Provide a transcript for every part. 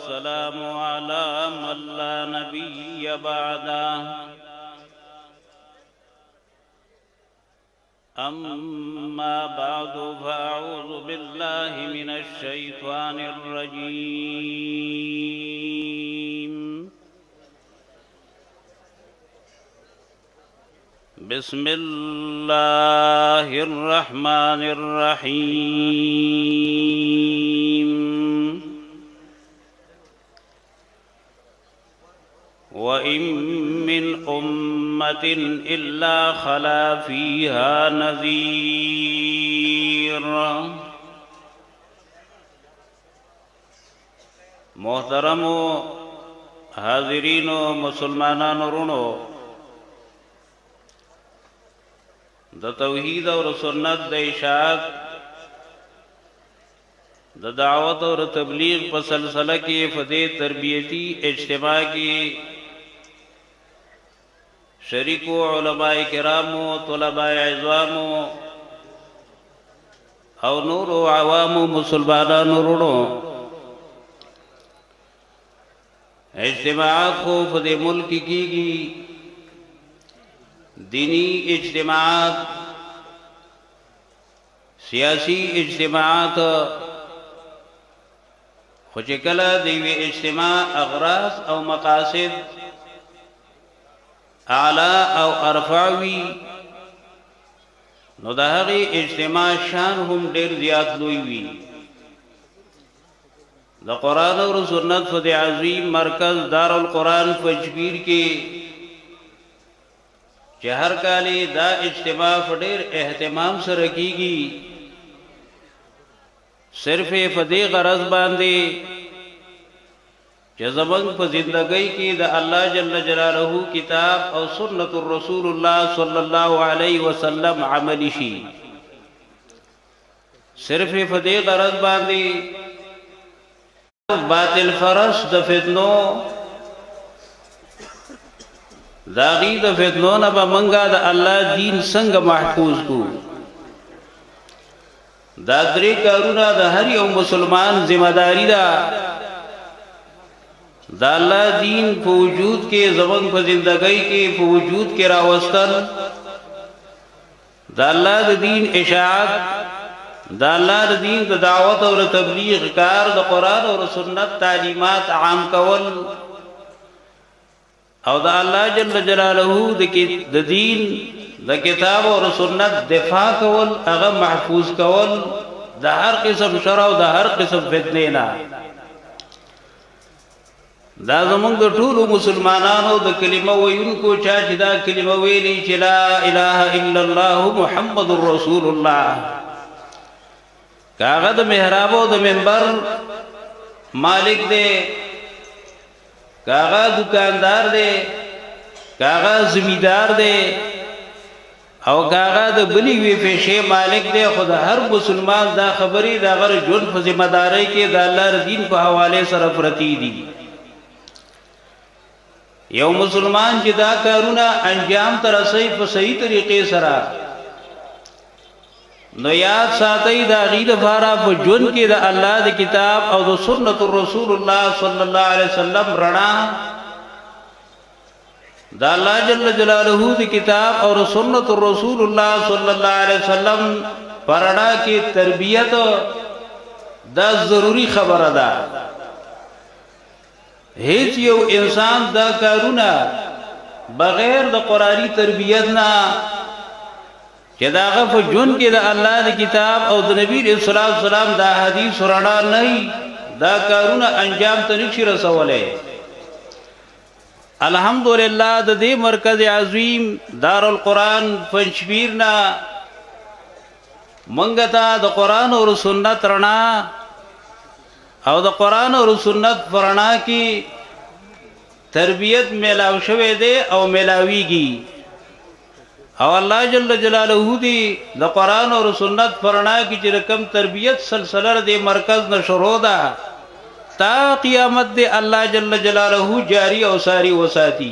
والسلام على من لا نبي بعده أما بعد فأعوذ بالله من الشيطان الرجيم بسم الله الرحمن الرحيم وإن من أمة إلا خلا فيها نذير محترم حاضرین و مسلمانان رونو د توحید اور سنت د اشاعت د دعوت اور تبلیغ په سلسله کې فدی تربیتی اجتماع کې شریکو علماء کرامو طلباء عظامو او نور عوام مسلمانانو رونو اجتماعات کو فدی ملک کیږي دینی اجتماعات سیاسی اجتماعات خوچکلا دیوی اجتماع اغراض او مقاصد اعلی او ارفعوی نو دا هغی اجتماع شان هم ډیر زیات لوی وی دا قرآن اور سنت فد عظیم مرکز دار القرآن پنجپیر کې چې هر کالی دا اجتماع فډیر اهتمام سره کیږي صرف فدی غرض باندې چې زمنګ په زندګۍ کې د الله جل جلاله کتاب او سنت الرسول الله صلی الله علیه وسلم عمل شي صرف فدی غرض باندې باطل فرس د فتنو داغی د فتنو نه به منګه د الله دین څنګه محفوظ کو دا درې کارونه د هر یو مسلمان ذمہ داری ده دا الله دین په وجود کې زمون په زندګۍ کې په وجود کې راوستل دا الله د دین اشاعت دا الله د دین د دعوت او تبلیغ کار د قران او سنت تعلیمات عام کول او دا الله جل جلاله د دین د کتاب او سنت دفاع کول هغه محفوظ کول د هر قسم شر او د هر قسم فتنه نه دا زمونږ د ټولو مسلمانانو د کلمه ویونکو چا چې دا کلمه ویلي چې لا اله الا الله محمد رسول الله کاغه د محراب او د منبر مالک دی کاغا دکاندار دے کاغا زمیدار دے او کاغا د بلی وی پیشه مالک دے خدا هر مسلمان دا خبری دا غر جون په ذمہ داری کې د الله دین په حواله سره پرتی دي یو مسلمان چې دا کارونه انجام تر رسي په صحیح طریقې سره نو یاد ساتي دا غید فارا په جون کې د الله د کتاب او د سنت رسول الله صلی الله علیه وسلم رڼا دا الله جل جلاله د کتاب او سنت رسول الله صلی الله علیه وسلم پرڼا کې تربیت دا ضروری خبره ده هیڅ یو انسان دا کارونه بغیر د قرآنی تربیت نه چې دا غف جون کې د الله د کتاب او د نبی رسول الله سلام دا حدیث رڼا نه دا کارونه انجام ته نشي رسولای الحمدلله د دې مرکز عظیم دار القرآن پنځپیر نا منګتا د قرآن او سنت رڼا او د قرآن او سنت پرانا کی تربیت میلاو شوه دے او میلاویگی او الله جل جلاله دی د قرآن او سنت پرانا کی چې رقم تربیت سلسله د مرکز نشرو ده تا قیامت دی الله جل جلاله جاری او ساری وساتی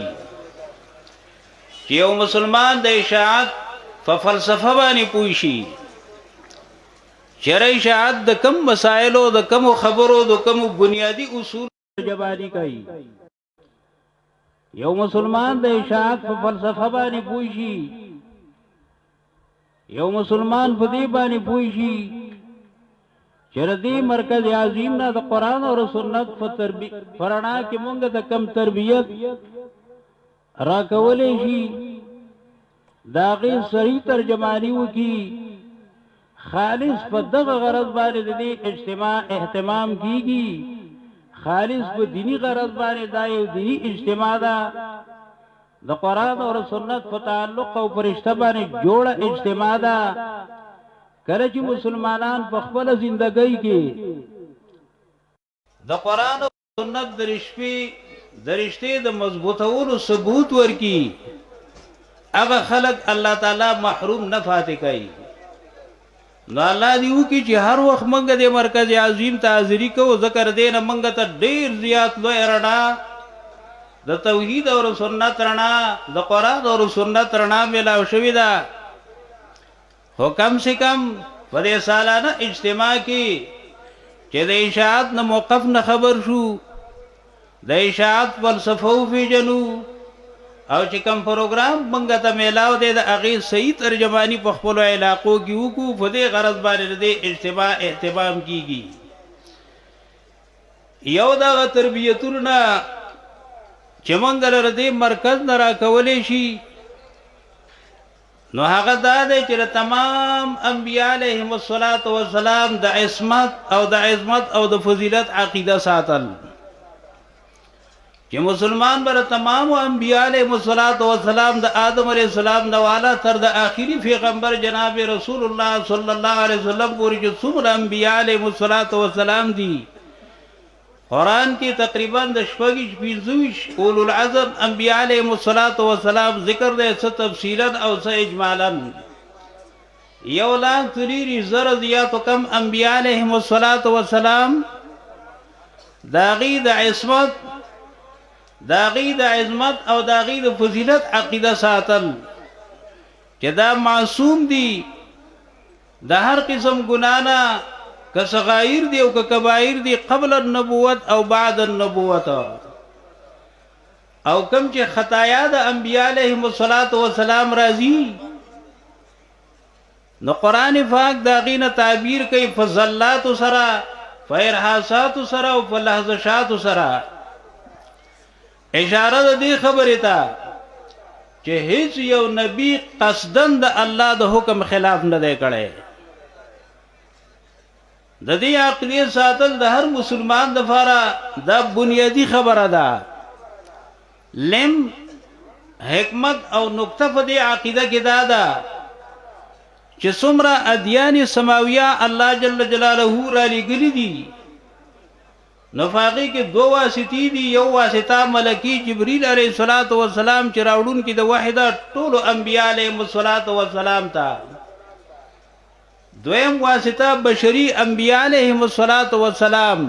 چې یو مسلمان د اشاعت فلسفه باندې پوښي شرعي اشاعت د کم مسائلو د کم خبرو د کم بنیادی اصول جبانی کوي یو مسلمان د اشاعت په فلسفه باندې پوه شي یو مسلمان په دې باندې پوه شي چې دې مرکز عظیم نه د قران او سنت په تربیت پرانا کې مونږ د کم تربیت را کولې شي داغه صحیح ترجمانی وکي خالص په دغه غرض باندې د اجتماع اهتمام کیږي خالص په دینی غرض باندې دا یو دینی اجتماع ده د قران او سنت په تعلق او فرشتہ باندې جوړه اجتماع ده کله چې مسلمانان په خپل ژوندۍ کې د قران او سنت درشتي د مضبوطولو ثبوت ورکی هغه خلق الله تعالی محروم نه فاتح کوي نو الله دیو کی چې هر وخت منګه د مرکز عظیم تعذری کو ذکر دین منګه ته ډیر زیات لوی رڼا د توحید او سنت رڼا د قران او سنت رڼا ملاو شوی دا هو کم سے کم په دې سالانه اجتماع کې چې د اشاعت نه موقف نه خبر شو د اشاعت فلسفو فی جنو او چې کوم پروګرام منګه ته میلاو دی د هغه صحیح ترجمانی په خپل علاقو کې وکړو په دې غرض باندې د اجتماع اهتمام کیږي یو دا تربیتونه چې منګه لري د مرکز نه را کولې شي نو هغه دا دی چې تمام انبیاء علیهم السلام د عصمت او د عظمت او د فضیلت عقیده ساتل کہ مسلمان بر تمام انبیاء علیہ السلام دا آدم علیہ السلام دا والا تر دا آخری پیغمبر جناب رسول اللہ صلی اللہ علیہ وسلم پوری جو سمر انبیاء علیہ السلام دی قرآن کی تقریباً دا شپگش پیزوش اولو العظم انبیاء علیہ السلام ذکر دے سا تفصیلاً او سا اجمالاً یولاک تلیری زرد یا تو کم انبیاء علیہ السلام داغی دا عصمت داغی دا عظمت او داغی دا فضیلت عقیدہ ساتل کہ دا معصوم دی دا ہر قسم گنانا کا صغائر دی او کا کبائر دی قبل النبوت او بعد النبوت او کم چے خطایا دا انبیاء علیہم السلام رازی نو قرآن پاک داغین تعبیر کئی فضلات سرا فارحاسات سرا و فلحظشات سرا اشاره د دې خبرې ته چې هیڅ یو نبی قصدن د الله د حکم خلاف نه دی کړی د دې عقیدې ساتل د هر مسلمان لپاره دا بنیادی خبره ده لم حکمت او نقطه په دې عقیده کې دا ده چې څومره ادیان سماویه الله جل جلاله را لګلي دي نفاقی کے دو واسطی دی یو واسطہ ملکی جبریل علیہ السلام چراؤڑون کی دا واحدہ طول انبیاء علیہ السلام تا دویم واسطہ بشری انبیاء علیہ السلام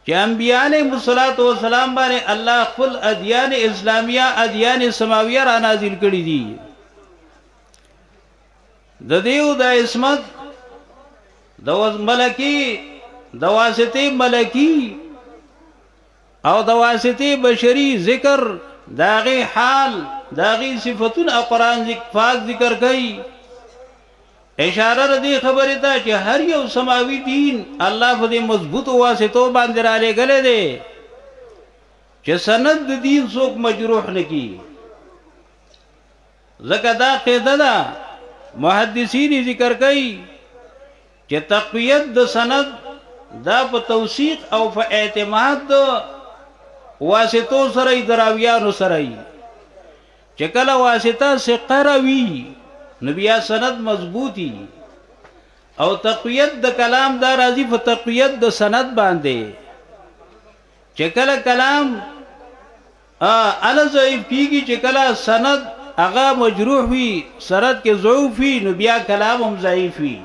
کہ انبیاء علیہ السلام بانے اللہ خل ادیان اسلامیہ ادیان سماویہ را نازل کری دی دا دیو دا عصمت دا ملکی دواسطی ملکی او دواسطی بشری ذکر داغی حال داغی صفتون قرآن پاک ذکر گئی اشارہ ردی خبری تا کہ ہر یو سماوی دین اللہ فدی مضبوط واسطو باندر آلے گلے دے کہ سند دین سوک مجروح نکی زکا دا قیدہ دا محدثین ذکر گئی کہ تقویت دا سند دا په توثیق او په اعتماد د واسطو سره دراویانو سره چې کله واسطه سقروي نو بیا سند مضبوطی او تقویت د کلام دا راځي په تقویت د سند باندې چې کله کلام ضعیف کیږي چې کله سند هغه مجروح وي سند کې ضعف وي نو بیا کلام هم ضعیف وي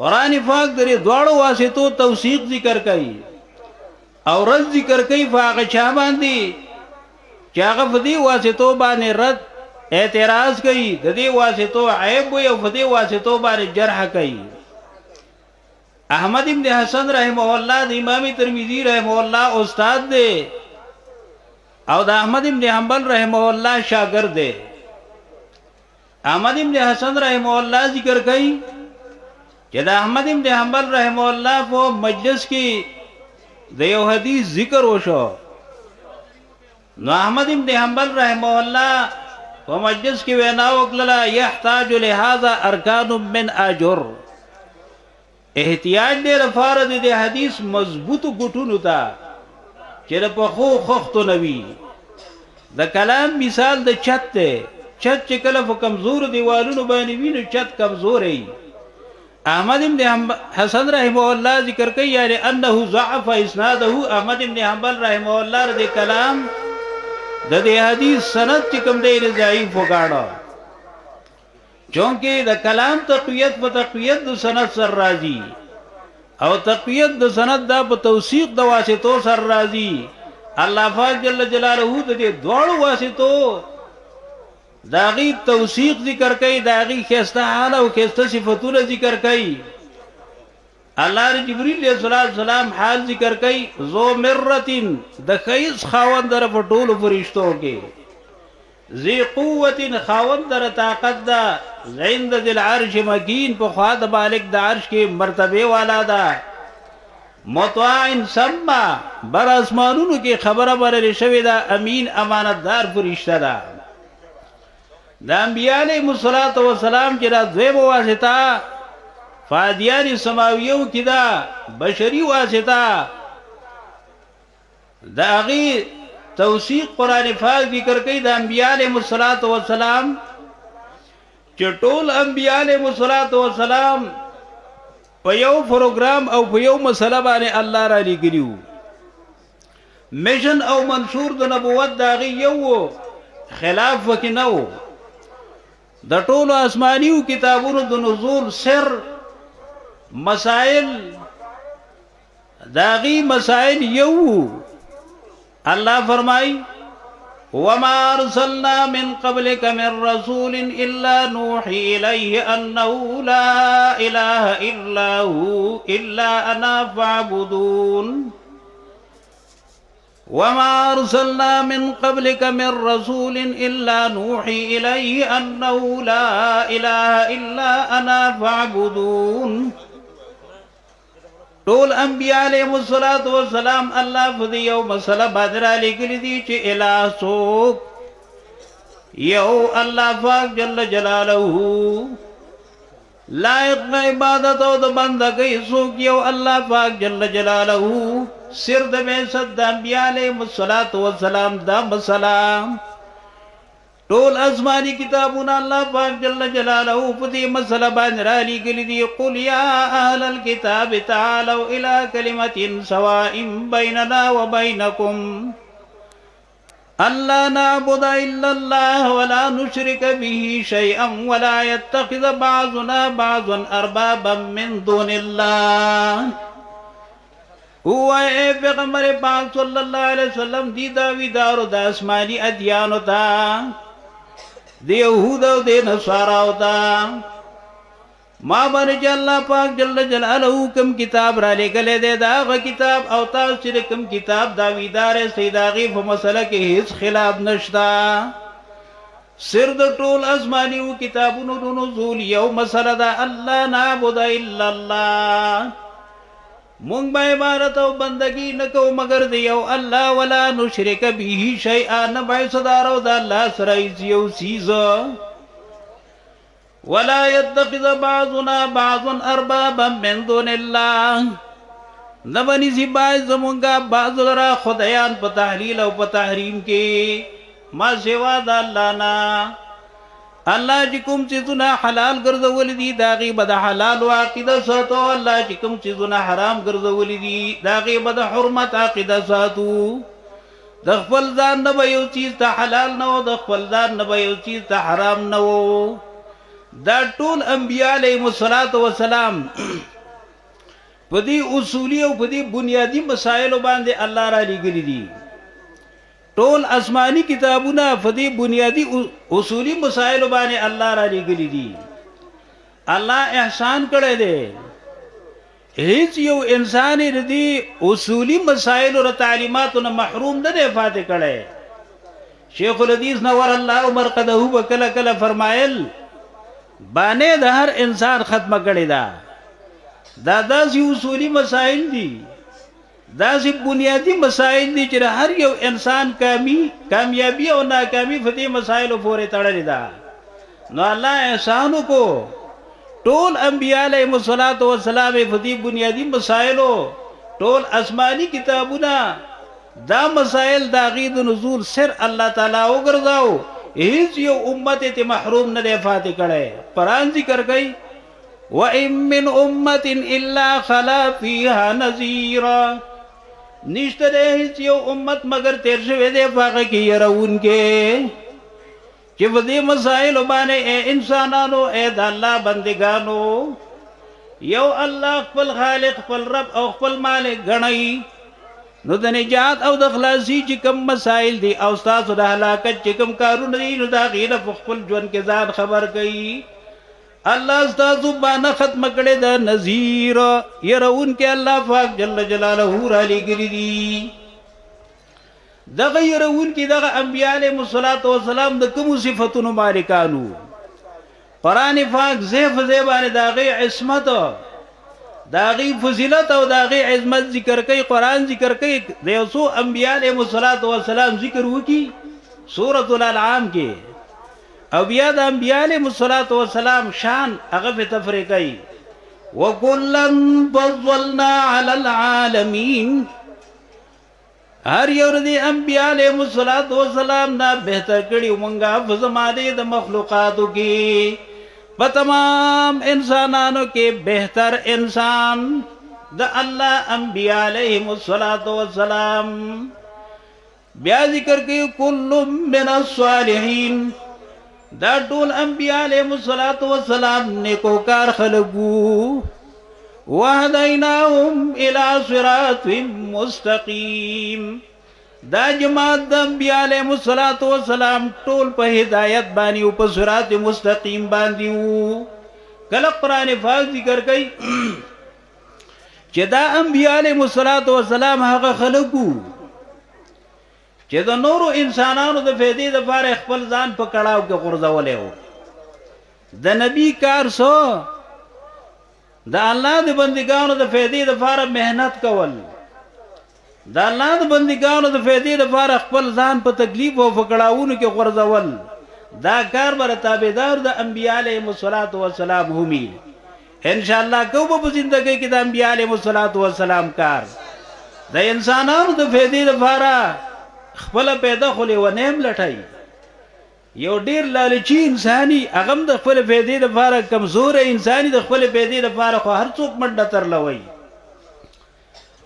قرآن پاک دری دوڑو واسطو توثیق ذکر کئی اور رد ذکر کئی فاق چاہ باندی چاہ فدی واسطو بانے رد اعتراض کئی ددی واسطو عیب ہوئی اور فدی واسطو بانے جرح کئی احمد ابن حسن رحمه الله د امام ترمذی رحمه الله استاد دی او د احمد ابن حنبل رحمه الله شاگرد دی. احمد ابن حسن رحمه الله ذکر کوي چې د احمد ابن حنبل رحمه الله په مجلس کې د یو حدیث ذکر وشو، نو احمد ابن حنبل رحمه الله په مجلس کې وینا وکړه یحتاج لهذا ارکان من اجر، احتیاج دې لپاره د حدیث مضبوط ګټونو ته چې په خو خختو نوي. د کلام مثال د چت ته، چت چې کله په کمزور دیوالونو باندې ویني چت کمزور ای. احمد ابن حسن رحمه الله ذکر کوي یعنی انه ضعف اسناده، احمد ابن حنبل رحمه الله د کلام د دې حدیث سند چې کوم دی ضعیف وګاڼه، چونکه د کلام تقویت په تقویت د سند سر راځي او تقویت د سند دا په توثیق د واسطو سر راځي. الله پاک جل جلاله د دې دوړو واسطو داغي توثیق ذکر کوي، داغي خسته حال او خسته صفاتونه ذکر کوي. الله جبريل عليه السلام حال ذکر کوي ذو مرتين د خیس خاوند در په ټولو فرشتو کې، ذی قوت خاوند در طاقت دا، عند ذل عرش مکین په خوا د مالک د عرش کې مرتبه والا دا، مطاع سما بر اسمانونو کې خبره برل شوی دا، امین امانتدار فرشتہ دا. د انبیاء علیهم الصلوۃ والسلام چې دا دوی واسطه فادیان سماویو کی دا بشری واسطه داغي توثیق قرآن پاک ذکر کوي د انبیاء علیهم الصلوۃ والسلام چې ټول انبیاء علیهم الصلوۃ والسلام په یو پروګرام او په یو مسله باندې الله را لګیو. میشن او منشور د نبوت داغي یو خلاف وکنو، د ټولو آسمانیو کتابونو د نزول سر مسائل داغی مسائل یو. اللہ فرمائی وما ارسلنا من قبلك من رسول الا نوحي اليه انه لا اله الا هو الا انا فاعبدون. وما ارسلنا من قبلك من رسول الا نوحي اليه انه لا اله الا انا فاعبدون. ټول انبیاء علیهم الصلوۃ والسلام الله په یو مسله باندې را لګی دي چې الہ څوک یو الله پاک جل جلاله، لایق د عبادت او د بندګۍ څوک یو الله پاک جل جلاله. سر د بعثت د انبیاء علیهم الصلوۃ والسلام دا مسله ټول آسمانی کتابونه الله پاک جل جلاله په دې مسله باندې را لګی دي. قل یا اهل الكتاب تعالوا الى كلمة سواء بيننا وبينكم ألا نعبد إلا الله ولا نشرك به شيئا ولا يتخذ بعضنا بعضا أربابا من دون الله. هو اے پیغمبر پاک صلی اللہ علیہ وسلم دی داویدارو دا آسمانی ادیانو تا، دی یہود و دی نصاراو تا، ما بنج اللہ پاک جل جلالہ کم کتاب را لے گلے دے دا آغا کتاب او تاثر کم کتاب داویدار سیداغی فمسلہ کے ہیچ خلاف نشتا. سر دا طول ازمانیو کتابونو دو نزول یو مسلہ دا اللہ نعبد الا اللہ، مونږ به عبادت او بندگی نکو مگر دی یو الله، ولا نشرک به شیئا نه به صدارو د الله سره یو چیز، ولا يتخذ بعضنا بعضا اربابا من دون الله، نه بنی سی باز زمونږه بعض لرا خدایان په تحلیل او په تحریم کې ما سوا د الله نه. الله چې کوم چیزونه حلال ګرځولي دي داغي بد حلال او عقیده ساتو، الله چې کوم چیزونه حرام ګرځولي دي داغي بد حرمت عقیده ساتو. د خپل ځان نه به یو چیز ته حلال نه و، د خپل ځان نه به یو چیز ته حرام نه و. دا ټول انبیاء علیهم الصلوۃ والسلام په دې اصولي او په دې بنیادی مسائل باندې الله را لګلي دي. ټول آسمانی کتابونه په دې بنیادی اصولی مسائل باندې الله را لګلي دي. الله احسان کړی دی، هیڅ یو انسان دې اصولی مسائل او تعلیماتو نه محروم نه دی پاتې کړی. شیخ الحدیث نور الله مرقده وکله کله فرمایل باندې د هر انسان ختمه کړی دا داسې اصولی مسائل دي، داسې بنیادی مسائل دي چې هر یو انسان کامیابی او ناکامی په دې مسائلو پورې تړلې ده. نو الله احسان وکړو، ټول انبیاء علیهم الصلوۃ والسلام په دې بنیادی مسائلو ټول آسمانی کتابونه دا مسائل دا غید نزول سر الله تعالی وګرځاو، هیڅ یو امت ته محروم نه دی پاتې کړي. قرآن ذکر کوي وَإِن مِّنْ أُمَّةٍ إِلَّا خَلَا فِيهَا نَذِيرٌ، نشته دی هیڅ یو امت مگر تیر شوی دی په هغه کې يرونکې چې په دې مسائلو باندې اے انسانانو، اے د الله بندگانو، یو الله خپل خالق خپل رب او خپل مالک ګڼئ. نو د نجات او د خلاصي چې کوم مسائل دي او ستاسو د هلاکت چې کوم کارونه دي نو دا غیره په خپل ژوند کې ځان خبر کوي. الله ستاسو باندې ختم کړي دا نذیر يرون کې الله پاک جل جلاله را لګري دي. دغه يرون کې دغه انبیاء علیهم الصلوۃ والسلام د کوم صفاتونو مالکانو. قرآن پاک زیف زیبانه دغه عصمت داغی فضیلت او داغی عظمت ذکر کوي. قرآن ذکر کوي د یو څو انبیاء علیهم الصلوۃ والسلام ذکر وکي سورۃ الانعام کې، او بیا د انبیاء علیهم الصلوۃ والسلام شان هغه په تفریق کوي. وکلن فضلنا علی العالمین، هر یو د انبیاء علیهم الصلوۃ والسلام نه بهتر کړي مونږه په زمانه د مخلوقاتو کې، په تمام انسانانو کې بهتر انسان د الله انبیاء علیهم الصلوۃ والسلام. بیا ذکر کوي کل من الصالحین، دا ټول انبیاء علیهم الصلوۃ والسلام نیکوکار خلقو. وهدیناهم الی صراط مستقیم، دا جماعت د انبیاء علیهم الصلوۃ والسلام ټول په هدایت باندې او په صراط مستقیم باندې وو. کله قرآن پاک ذکر کوي چې دا انبیاء علیهم الصلوۃ والسلام هغه خلقو چې د نورو انسانانو د فائدې لپاره خپل ځان په کړهو کې غورځولې وو. د نبی کار سو د الله د بندګانو د فائدې لپاره مهنت کول، د الله د بندګانو د فائدې لپاره خپل ځان په تکلیف او فکړاوونو کې غورځول، دا کار بر تابعدار د انبیاء علیهم الصلوۃ والسلام همي. ان شاء الله کوم په ژوندۍ کې د انبیاء علیهم الصلوۃ والسلام کار د انسانانو د فائدې لپاره خپل پیدا خولې و نیم لټای. یو ډیر لالچی انساني هغه د خپل فائدې لپاره کمزور انساني د خپل فائدې لپاره خو هر څوک منډه ترلوي،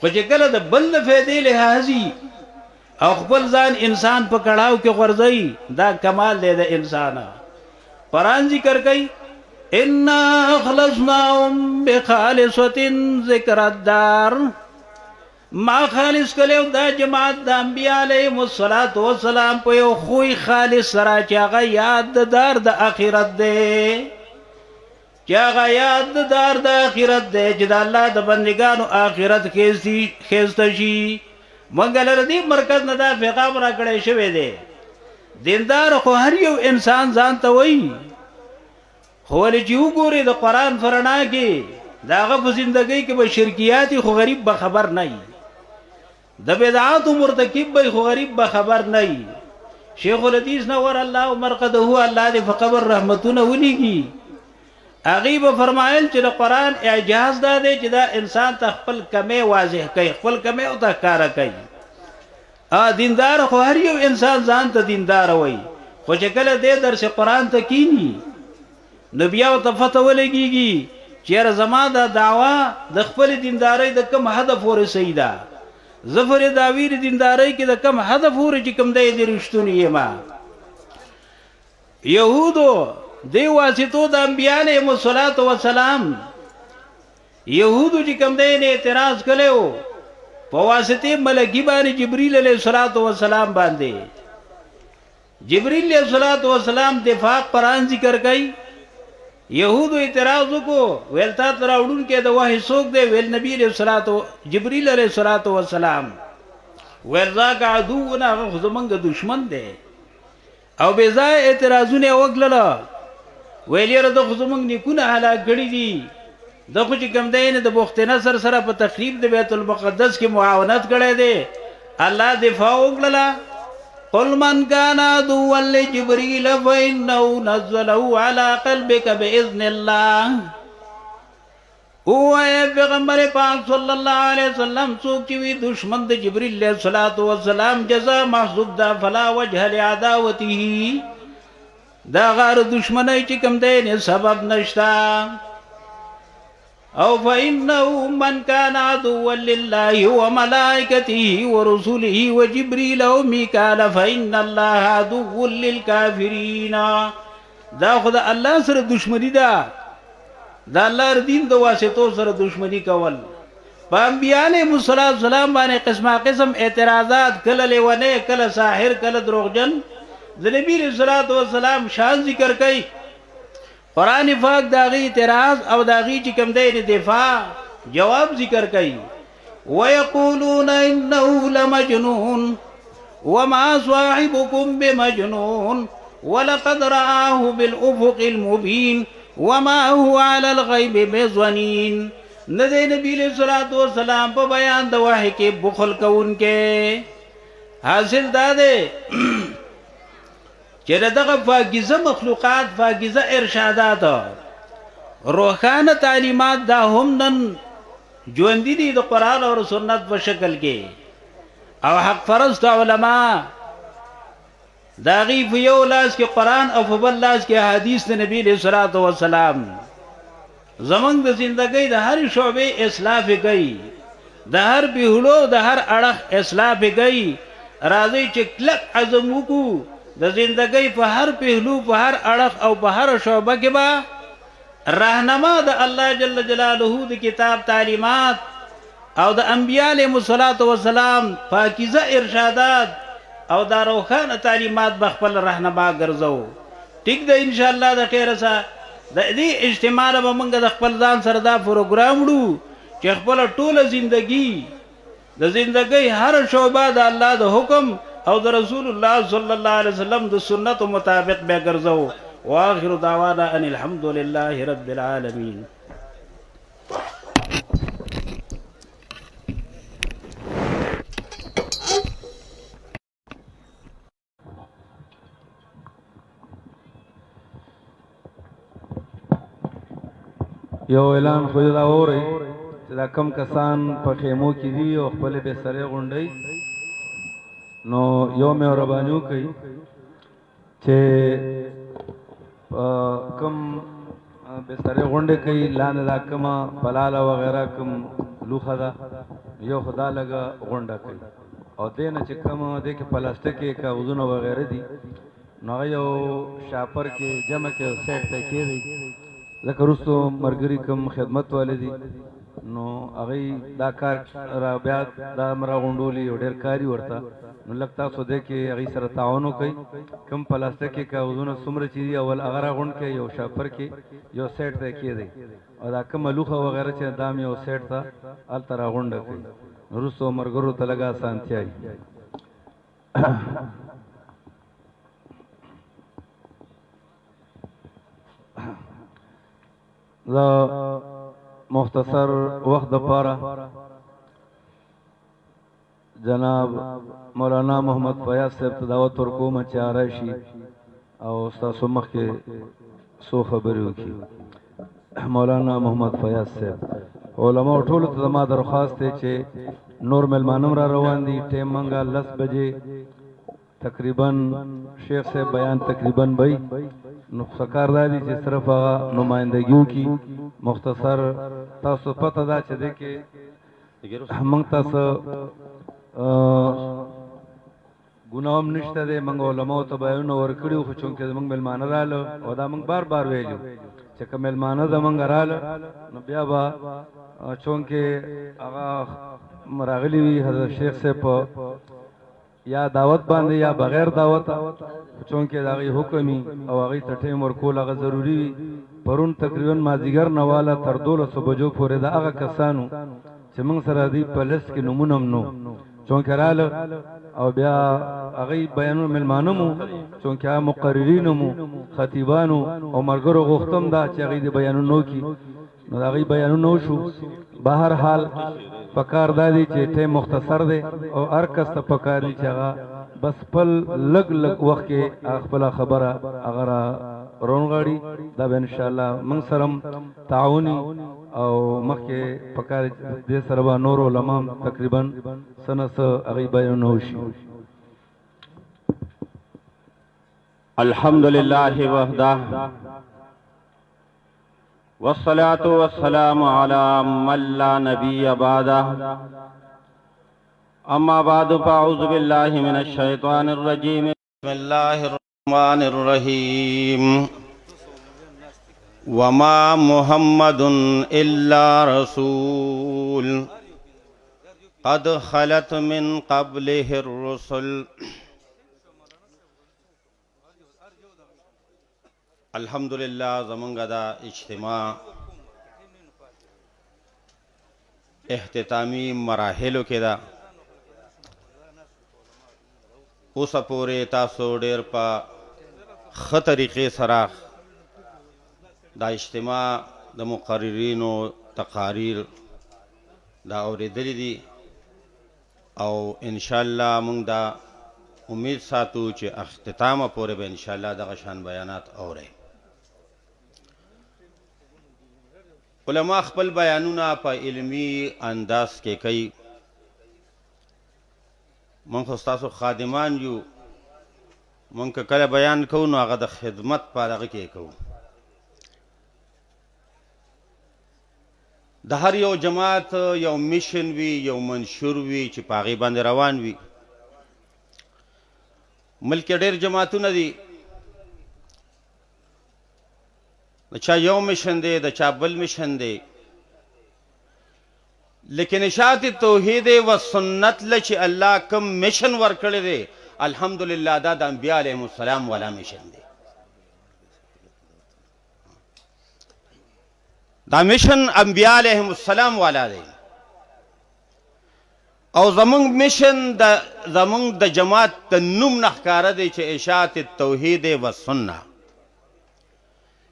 خو چې کله د بل فائدې لحاظي او خپل ځان انسان په کړهو کې غورځي، دا کمال دی د انسان. قرآن ذکر کوي انا خلصناهم بخالصة ذکر الدار، ما خالص کلیو دا جماعت د انبیاء علیهم الصلوۃ والسلام په یو خوی خالص سره چې هغه یاد د دار د آخرت دی، چې هغه یاد د دار د آخرت دی چې د الله د بندګانو آخرت خیسته شي. مونږ لره دې مرکز نه دا پیغام را کړی شوی دی. دیندار خو هر یو انسان ځان ته وایي، خو ولې چې وګوري د قرآن فرنا کې د هغه په زندګۍ کې به شرکیات خو غریب به خبر نه وي، د بدعات مرتکب به خو غریب به خبر نه وي. شیخ الحدیث نور الله مرقده الله دې په قبر رحمتونه ولېږي، هغه به فرمایل چې د قرآن اعجاز دا دی چې دا انسان ته خپل کمی واضح کوي، خپل کمی او ته ښکاره کوي. دیندار خو هر یو انسان ځان ته دیندار وایي، خو چې کله دې درس قرآن ته کینی نو بیا ورته پته ولګېږي چیرې زما دا دعوا د خپل دیندارۍ د کوم هدف پورې صحیح ده، زفر داویر دیندارۍ کې د کوم هدف پورې چې کوم دی د رښتونی یم. یهودو دی واسطو د انبیاء علیهم الصلوۃ والسلام، یهودو چې کوم دی نه اعتراض کړو په واسطه ملکی باندې جبرئیل علیه الصلوۃ والسلام باندې. جبرئیل علیه الصلوۃ والسلام دفاع قرآن ذکر کوي يهودو اعتراض وکړو ویل تا ته راوړونکی د وحی څوک دی ویل نبی علیہ الصلوۃ جبرئیل علیہ الصلوۃ والسلام ویل ذاک عدونا هغه زمونږ دشمن دی او بې ځای اعتراضونه وکړل ویل یاره د خو زمونږ نیکونه هلاک کړي دي د خو چې کوم دی نه د بخت نصر سره په تخریب د بیت المقدس کې معاونت کړی دی الله دفاع وکړله قل من كان عدوا لجبريل فإنه نزله على قلبك بإذن الله هو پیغمبر پاک صلی الله علیه وسلم څوک چې وي دشمن د جبرئیل علیه الصلاۃ والسلام جزاء محسوب ده فلا وجه لعداوته دا غار دشمنی چې کوم دی نه سبب نشتا او فإنه من كان عدوا لله وملائكته ورسله وجبريل وميكال فإن الله عدو للكافرين دا خدا الله سره دشمنی ده دا الله دین د واسطو سره دشمنی کول په انبیاء علیهم السلام باندې قسمه قسم اعتراضات کله لیونه کله ساحر کله دروغجن د نبی رسول الله شان ذکر کوي قرآن پاک داغی اعتراض او داغی چې کوم دی دفاع جواب ذکر کوي ويقولون انه لمجنون وما صاحبكم بمجنون ولقد رآه بالافق المبين وما هو على الغيب بضنين ندی نبی علیہ الصلوۃ والسلام په بیان د وحی کې بخل کوونکې حاصل دا دی چې دغه فاگیزه مخلوقات فاگیزه ارشادات روحانه تعلیمات دا هم نن ژوندۍ دي د قرآن او سنت په شکل کې او حق پرست علما داغي په یو لاس کې قرآن او په بل لاس کې حدیث د نبی علیہ الصلوۃ والسلام زمونږ د زندګۍ د هر شعبې اصلاح کوي د هر بیهلو د هر اړخ اصلاح کوي راځي چې کلک عزم وکړو د زندګۍ په هر پهلو په هر اړخ او په هر شعبه کې به راهنما د الله جل جلاله د کتاب تعلیمات او د انبیاء علیهم السلام پاکیزه ارشادات او د روحانه تعلیمات به خپل راهنما ګرځو ټیک ده ان شاء الله د خیر سره د دې اجتماع به موږ د خپل ځان سره دا پروګرام وړو چې خپل ټوله زندگی د زندګۍ هر شعبه د الله د حکم او د رسول الله صلی الله علیه وسلم د سنت مطابق به ګرځو واخر دعوانا ان الحمد لله رب العالمین یو اعلان خو دا اوري چې دا کم کسان په خیمو کې دي او خپل به سره غونډي نو یو مې ربانیو کوي چې کم به سره غونډه کوي لاندې دا کما بلاله وغیرہ کم لوخه دا یو خدا لگا غونډه کوي او دینه چې کم دې کې پلاستیک کې کاغذونه وغیرہ دي نو یو شاپر کې جمع کې سیټ ته کېږي لکه رسو مرګري کم خدمت والدي نو هغه دا کار را بیا دا مرا غونډولي ډېر کاری ورته نو لکتا سو دې کې هغه سره تعاون کوي کم پلاستیک کې کاغذونه څومره چي اول هغه غونډ کې یو شاپر کې یو سیټ ته کېږي او دا کم لوخه وغیرہ چې دام یو سیټ ته ال تر غونډه کوي رسو مرګرو ته لگا سانتیای دا مختصر وقت دپاره جناب مولانا محمد فیاض صاحب ته دعوت ورکوم چې راشي او ستاسو مخکې څو خبرې وکړي مولانا محمد فیاض صاحب علماء ټولو ته زما درخواست دی چې نور مېلمانه را روان دي ټیم منګه 10 بجې تقریبا شیخ صاحب بیان تقریبا بای نو سکار دادی چې صرف هغه نمائندګیو کی مختصر تاسو پته دا چې د کې موږ تاسو ګناوم نشته دی موږ علماء ته بیان ورکړو خو چونکې موږ مېلمانه رااله او دا موږ بار بار ویلو چې کوم مېلمانه زمونږ رااله نو بیا به چونکې هغه راغلی وي حضرت شیخ صاحب یا دعوت باندې یا بغیر دعوت، چونکې د هغې حکمي او هغې ته ټیم ورکول هغه ضروري وي. پرون تقریبا مازدیګر نه واله تر 12 بجو پورې د هغه کسانو چې موږ سره دی په لست کې نومونه هم نو، چونکې راله او بیا هغې بیانونه مېلمانه مو، چونکې هغه مقررینو مو، خطیبانو او ملګرو غوښتم دا چې هغې د بیانونه وکړي، نو د هغې بیانونه وشو. بهر حال پکار دا دی چې ټیم مختصر دی او هر کس ته پکار دی چې هغه بس خپل لږ لږ وخت کې خپله خبره هغه را رونغاړي. دا به انشاءالله موږ سره تعاوني او مخکې پکار دې سره به نور علما تقریبا څه نه څه هغې بیانونه وشي. الحمد لله وحده والصلاة والسلام على من لا نبي بعده. أما بعد فأعوذ بالله من الشيطان الرجيم. بسم الله الرحمن الرحيم. وما محمد إلا رسول قد خلت من قبله الرسل. الحمدللہ زمانگا دا اجتماع اختتامی مراحلو کې دا اوسه پورې تاسو ډېر په ښه طریقې سره دا اجتماع د مقررینو تقاریر دا اورېدلي دي او انشاءالله موږ دا امید ساتو چې اختتامه پورې به انشاءالله دغه شان بیانات اورئ. علماء خپل بیانونه په علمی انداز کې کوي. موږ خو ستاسو خادمان یو، موږ که کله بیان کوو نو هغه د خدمت په هغه کې کوو. د هر یو جماعت یو میشن وي، یو منشور وي چې په هغې باندې روان وي. ملک کې ډېر جماعتونه دي، د چا یو مشن دی، د چا بل مشن دی، لیکن اشاعت توحید و سنت له چې الله کوم مشن ورکړی دی الحمدلله دا د انبیا علیهم السلام والا مشن دی. دا مشن انبیا علیهم السلام والا دی او زمونږ مشن زمونږ د جماعت د نوم نه ښکاره دی چې اشاعت توحید و سنت،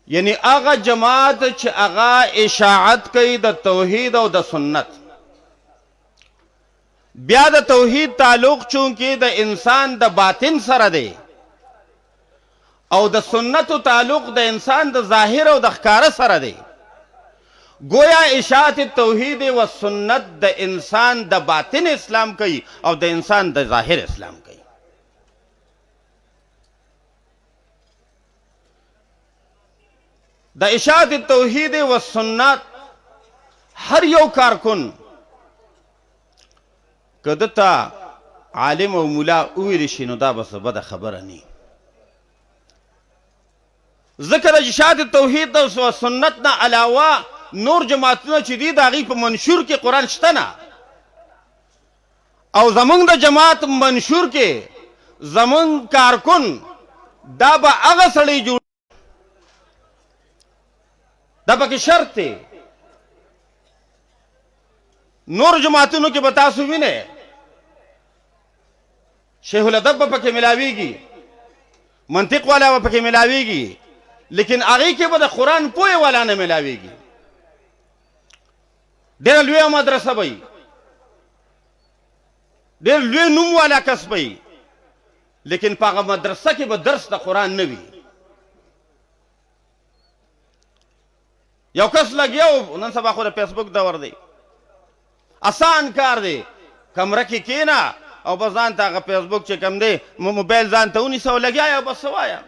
یعنی هغه جماعت چې هغه اشاعت کوي د توحید او د سنت. بیا د توحید تعلق چونکې د انسان د باطن سره دی او د سنتو تعلق د انسان د ظاهر او د ښکاره سره دی. گویا اشاعت توحید و سنت د انسان د باطن اسلام کوي او د انسان د ظاهر اسلام کوي. د اشاعت توحید و سنت هر یو کارکن که دته عالم او ملا وویل شي نو دا بس بده خبره نه. ځکه د اشاعت توحید و سنت نه علاوه نور جماعتونه چې دي د هغې په منشور کې قرآن شته نه، او زمونږ د جماعت منشور کې زمونږ کارکن دا به هغه سړی جوړ، دا پکې شرط دی. نور جماعتونو کې به تاسو وینئ شیخ الادب به پکې ملاویږي، منطق والا به پکې ملاویږي، لیکن هغې کې به د قرآن پوهې والا نه ملاویږي. ډېره لویه مدرسه به وي، ډېر لوی نوم والا کس به وي، لیکن په هغه مدرسه کې به درس د قرآن نه وي. یو کس لګیا نن سبا خو د فیسبوک دور دی، آسان کار دی، کمره کې کېنه او بس ځان ته هغه فیسبوک چې کوم دی موبایل ځان ته ونیسه او لګیا یې او بس ووایه.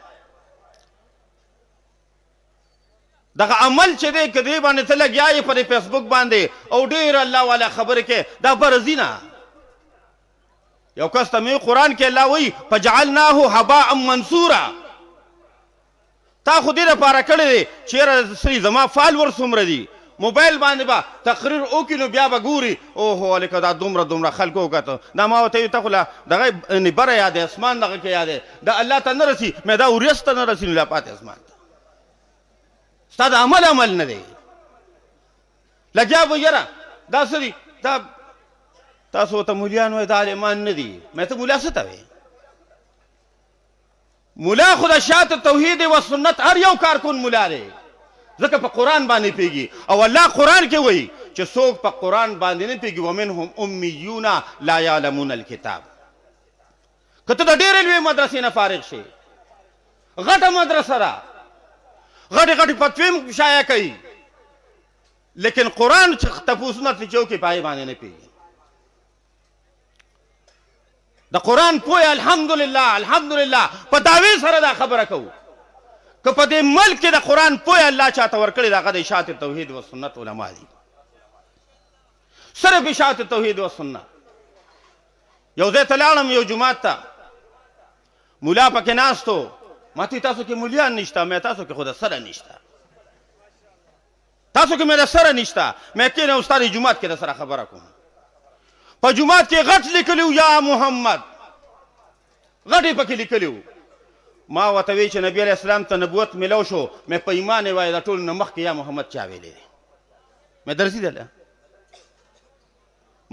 دغه عمل چې دی که دې باندې ته لګیا یې په دې فیسبوک باندې او ډېر الله والا خبرې کې دا فرضي نه. یو کس ته مې قرآن کې الله وایي فجعلناه هباء منصورا. تا خو دې لپاره کړی دی چېرې سړي زما فالور څومره دي موبایل باندې با تقریر وکړي نو بیا به ګوري اوهو هلکه دا دومره خلکو وکته دا ما ورته وي ته خو لا دغه بره یاد اسمان دغه کې یاد دا الله ته نه رسي مې دا وریځ ته نه رسي نو لا پاتې اسمان ته ستا د عمل نه دی لګیا به یاره دا څه دي دا تاسو ته مولیان وایي دا عالمان نه دي مې ته مولا څه ته وایې مولا خو د شات توحید و سنت هر یو کارکون مولا دی ځکه په قرآن باندې پیږي او الله قرآن کې وایي چې څوک په قرآن باندې نه پیږي ومنهم امیون لا یعلمون الکتاب که ته د ډېرې لویې مدرسې نه فارغ شي غټه مدرسه ده غټې فتوې هم شایع کوي لیکن قرآن تپوسونه ترې چې وکړي په هغې باندې نه پیږي د قرآن پوهه الحمدلله په دعوې سره دا خبره کوو که په دې ملک کې د قرآن پوهه الله چاته ورکړې ده هغه د اشاعت توحید و سنت علما دي صرف اشاعت توحید و سنت یو ځای ته لاړم یو جومات ته مولا پکې ناست و ما ته تاسو کې مولیان نشته مې تاسو کې خو د سره نشته تاسو کې مې د سره نشته مې کېنه استاد جومات کې د سره خبره کوم په جومات کې غټ لیکلي یا محمد غټې پکې لیکلي ما ورته وی چې نبی علیہ السلام ته نبوت ملو شو مې په ایمان وایي د ټولو نه مخکې یا محمد چا ویلی دی مې درسېدله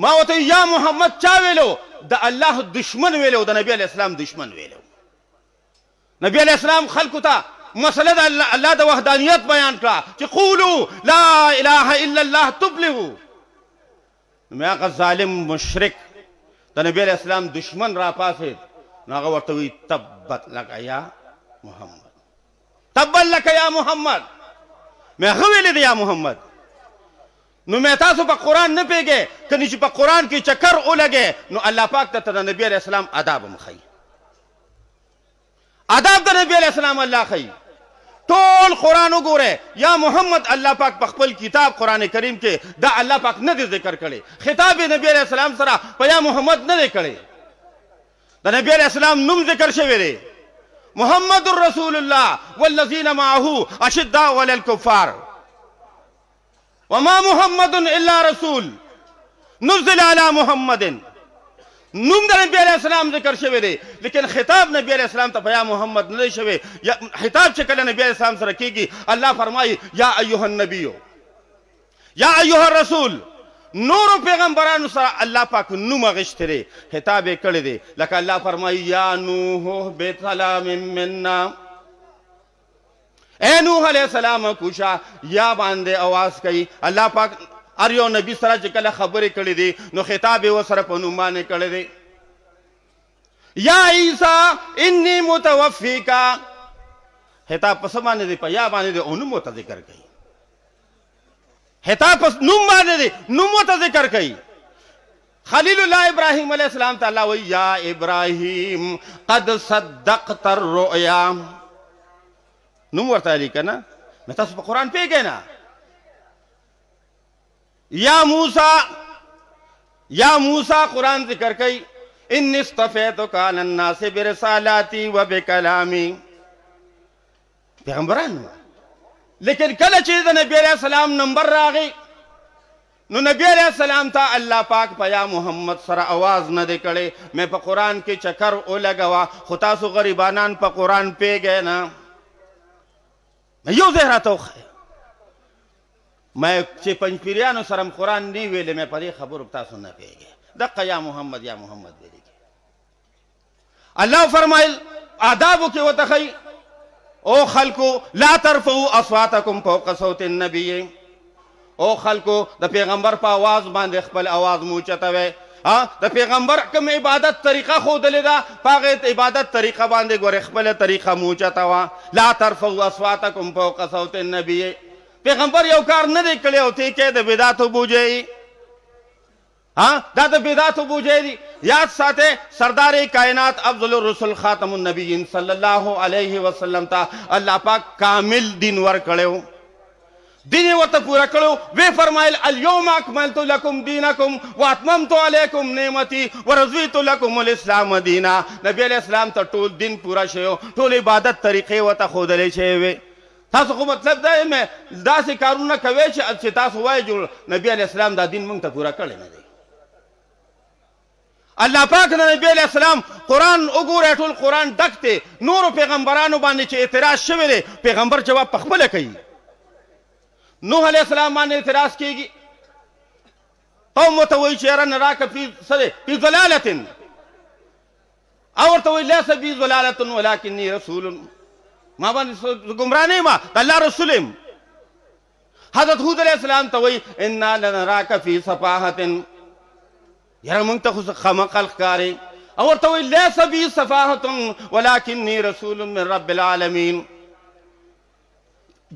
ما ورته یا محمد چا ویلو د الله دشمن ویلو د نبی علیہ السلام دشمن ویلو نبی علیہ السلام خلکو ته مسله د الله د وحدانیت بیان کړه چې قولوا لا اله الا الله تفلحوا مې هغه ظالم مشرک د نبی علیہ السلام دشمن را پاسېد نو هغه ورته وی تبت لک یا محمد تبت لک یا محمد مې هغه ویلی دی یا محمد نو مې تاسو په قرآن نه پیږئ که چې په قرآن کې چکر ولګې نو الله پاک ته د نبی علیہ السلام آداب هم ښیي آداب د نبی علیہ السلام الله ښیي ټول قرآن وګوره یا محمد الله پاک په خپل کتاب قرآن کریم کې دا الله پاک نه دی ذکر کړی خطاب یې نبی علیہ السلام سره په یا محمد نه دی کړی د نبی علیہ السلام نوم ذکر شوی دی محمد رسول الله والذین معه اشداء علی الکفار وما محمد الا رسول نزل علی محمد نوم د نبی علیہ السلام ذکر شوی دی لیکن خطاب نبی علیہ السلام ته په یا محمد نه دی شوی خطاب چې کله نبی علیہ السلام سره کیږي الله فرمایي یا ایها النبی یا ایها الرسول نورو پیغمبرانو سره الله پاک نوم اخیستی دی خطاب یې کړی دی لکه الله فرمایي یا نوح بسلام منا اے نوح علیہ السلام کوشا یا باندې आवाज کوي الله پاک هر یو نبی سره چې کله خبرې کړې دي نو خطاب یې ورسره په نوم باندې کړی دی یا عیسی انی متوفیکا خطاب په څه باندې دی په یا باندې دی او نوم ورته ذکر کوي خطاب په نوم باندې دی نوم ورته ذکر کوي خلیل الله ابراهیم علیہ السلام ته الله وایي یا ابراهیم قد صدقت الرؤیا نوم ورته لیکه نه نو تاسو په قرآن پیږئ نه یا موسیٰ قرآن ذکر کئی انی اصطفیتک علی الناس برسالاتی و بکلامی پیغمبران لیکن کله چې د نبی علیہ السلام نمبر راغی نو نبی علیہ السلام ته الله پاک په یا محمد سره आवाज نه دی کړی مې په قرآن کې چکر ولګوا خو تاسو غریبانان په قرآن پیږئ نه یو ځای راته وښیه مې چې پنځپیریانو سره قرآن نه ویلې مې په دې خبرو تاسو نه پیږئ دقه یا محمد ویلې الله فرمایل آدابو کې ورته ښیي او خلکو لا ترفعوا اصواتکم فوق صوت النبی او خلکو د پیغمبر په आवाज باندې خپل आवाज مو اوچتوئ د پیغمبر کوم عبادت طریقه ښودلې ده په هغې عبادت طریقه باندې ګورې خپله طریقه مو اوچتوه لا ترفعوا اصواتکم فوق صوت النبی پیغمبر یو کار نه دی کړی او ته کې د بدعتو بوجئ دا د بدعتو بوجئ دي یاد ساته سردار کائنات افضل الرسل خاتم النبیین صلی الله علیه وسلم ته الله پاک کامل دین ور کړو دین ورته پورا کړو وی فرمایل اليوم اکملت لكم دینکم واتممت علیکم نعمتي ورضیت لكم الاسلام دینا نبی علیہ السلام ته ټول دین پورا شوی ټول عبادت طریقې ورته ښودلې شوی تاسو خو مطلب دا مې داسې کارونه کوي چې تاسو وایي جوړ نبی علیه السلام دا دین موږ ته پوره کړی نه دی. الله پاک د نبی علیه السلام قرآن وګورئ، ټول قرآن ډک دی. نورو پیغمبرانو باندې چې اعتراض شوی دی پیغمبر جواب پخپله کوي. نوح علیه السلام باندې اعتراض کیږي، قوم ورته وایي چې یاره نراک فی ضلالة، او ورته وایي لیس بی ضلالة ولکنی رسول، ما باندې ګمراه نه یم، د الله رسول یم. حضرت هود علیه السلام ته وایي انا لنراک فی صفاحة، یاره موږ ته خو خمقل ښکارې، او ورته وایي لیس بی صفاحة ولکنی رسول من رب العالمین.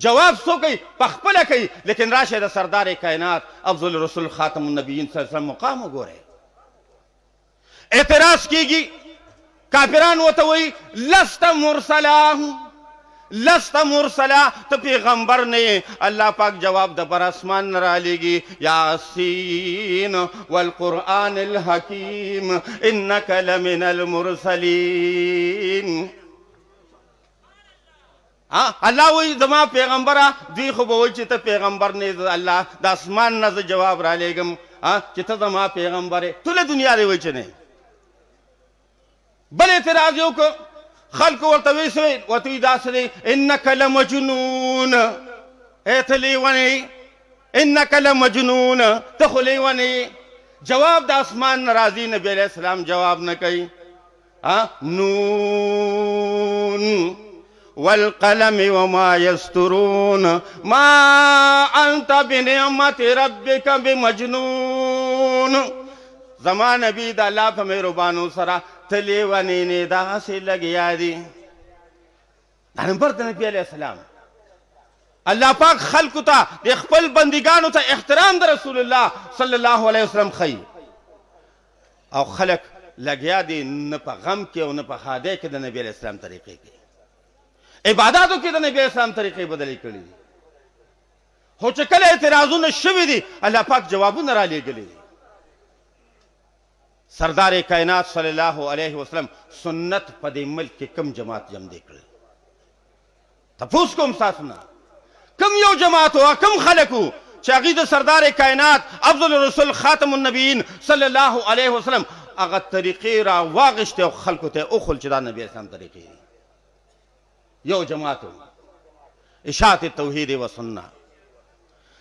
جواب سو کوي پخپله کوي، لیکن راشه د سردار کائنات افضل رسول خاتم النبیین صلی الله علیه وسلم مقام وګورئ. اعتراض کیږي، کافران ورته وایي لست مرسلا، لست مرسلا، ته پیغمبر نه. الله پاک جواب د پر اسمان نه رالیږي یاسین والقرآن الحکیم انک لمن المرسلین. الله وایي زما پیغمبره، دوی خو به وایي چې ته پیغمبر نه، الله د اسمان نه زه جواب را لیږم چې ته زما پیغمبر یې. ټوله دنیا دې وایي چې نه. بل اعتراض یې وکړ، خلکو ورته وایي څه ورته وایي داسې دی انک لمجنون، ای ته لیونی، انک لمجنون، ته خو لیونی. جواب د اسمان نه راځي، نبی علیه السلام جواب نه کوي. نون والقلم وما يسترون ما أنت بنعمة ربك بمجنون. زما نبی د الله په مهربانو سره ته لیونی نه، داسې لګیا دي. دا نمبر د نبی علیه السلام. الله پاک خلقو ته د خپل بندګانو ته احترام د رسول الله صلی الله علیه وسلم ښیي، او خلق لګیا دي نه په غم کې او نه په ښادۍ کې د نبی علیه السلام طریقې کې. عباداتو کې د نبی اسلام طریقې بدلې کړي دي. خو چې کله اعتراضونه شوي دي الله پاک جوابونه را لیږلي دي. سردار کائنات صلی الله علیه وسلم سنت په دې ملک کې کم جماعت جمع دی کړی؟ تپوس کوم تاسو نه کم یو جماعت او کم خلکو چې هغوی د سردار کائنات افضل رسول خاتم النبیین صلی الله علیه وسلم هغه طریقې را واغېستې او خلکو ته وښول چې دا نبی اسلام طریقې دي. یو جماعتو اشاعت توحید و سنت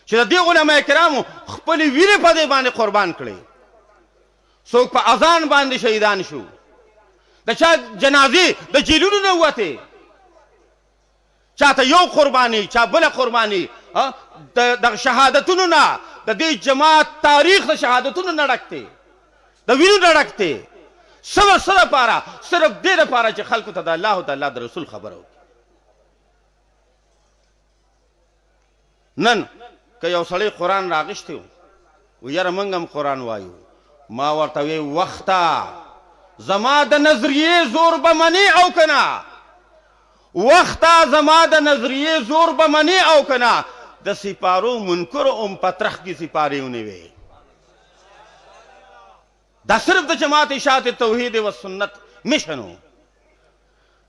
چې د دې علماء کرامو خپلې وینې په دې باندې قربان کړې. څوک په اذان باندې شهیدان شو، د چا جنازې د جیلونو نه ووتې، چاته یو قرباني چا بله قرباني. د شهادتونو نه د دې جماعت تاریخ د شهادتونو نه ډک دی، د وینو نه ډک دی. څه دپاره؟ صرف دې دپاره چې خلکو ته د الله او د الله د رسول خبره وکړي. نن که یو سړی قرآن راغشتی و یاره موږ هم قرآن وایو، ما ورته وی وخته زما د نظریې زور به منې او که نه، وخته زما د نظریې زور به منې او که نه. د سپارو منکرو ام پترخ کې سپارې ونیوې. دا صرف د جماعت اشاعت توحید و سنت مشن و.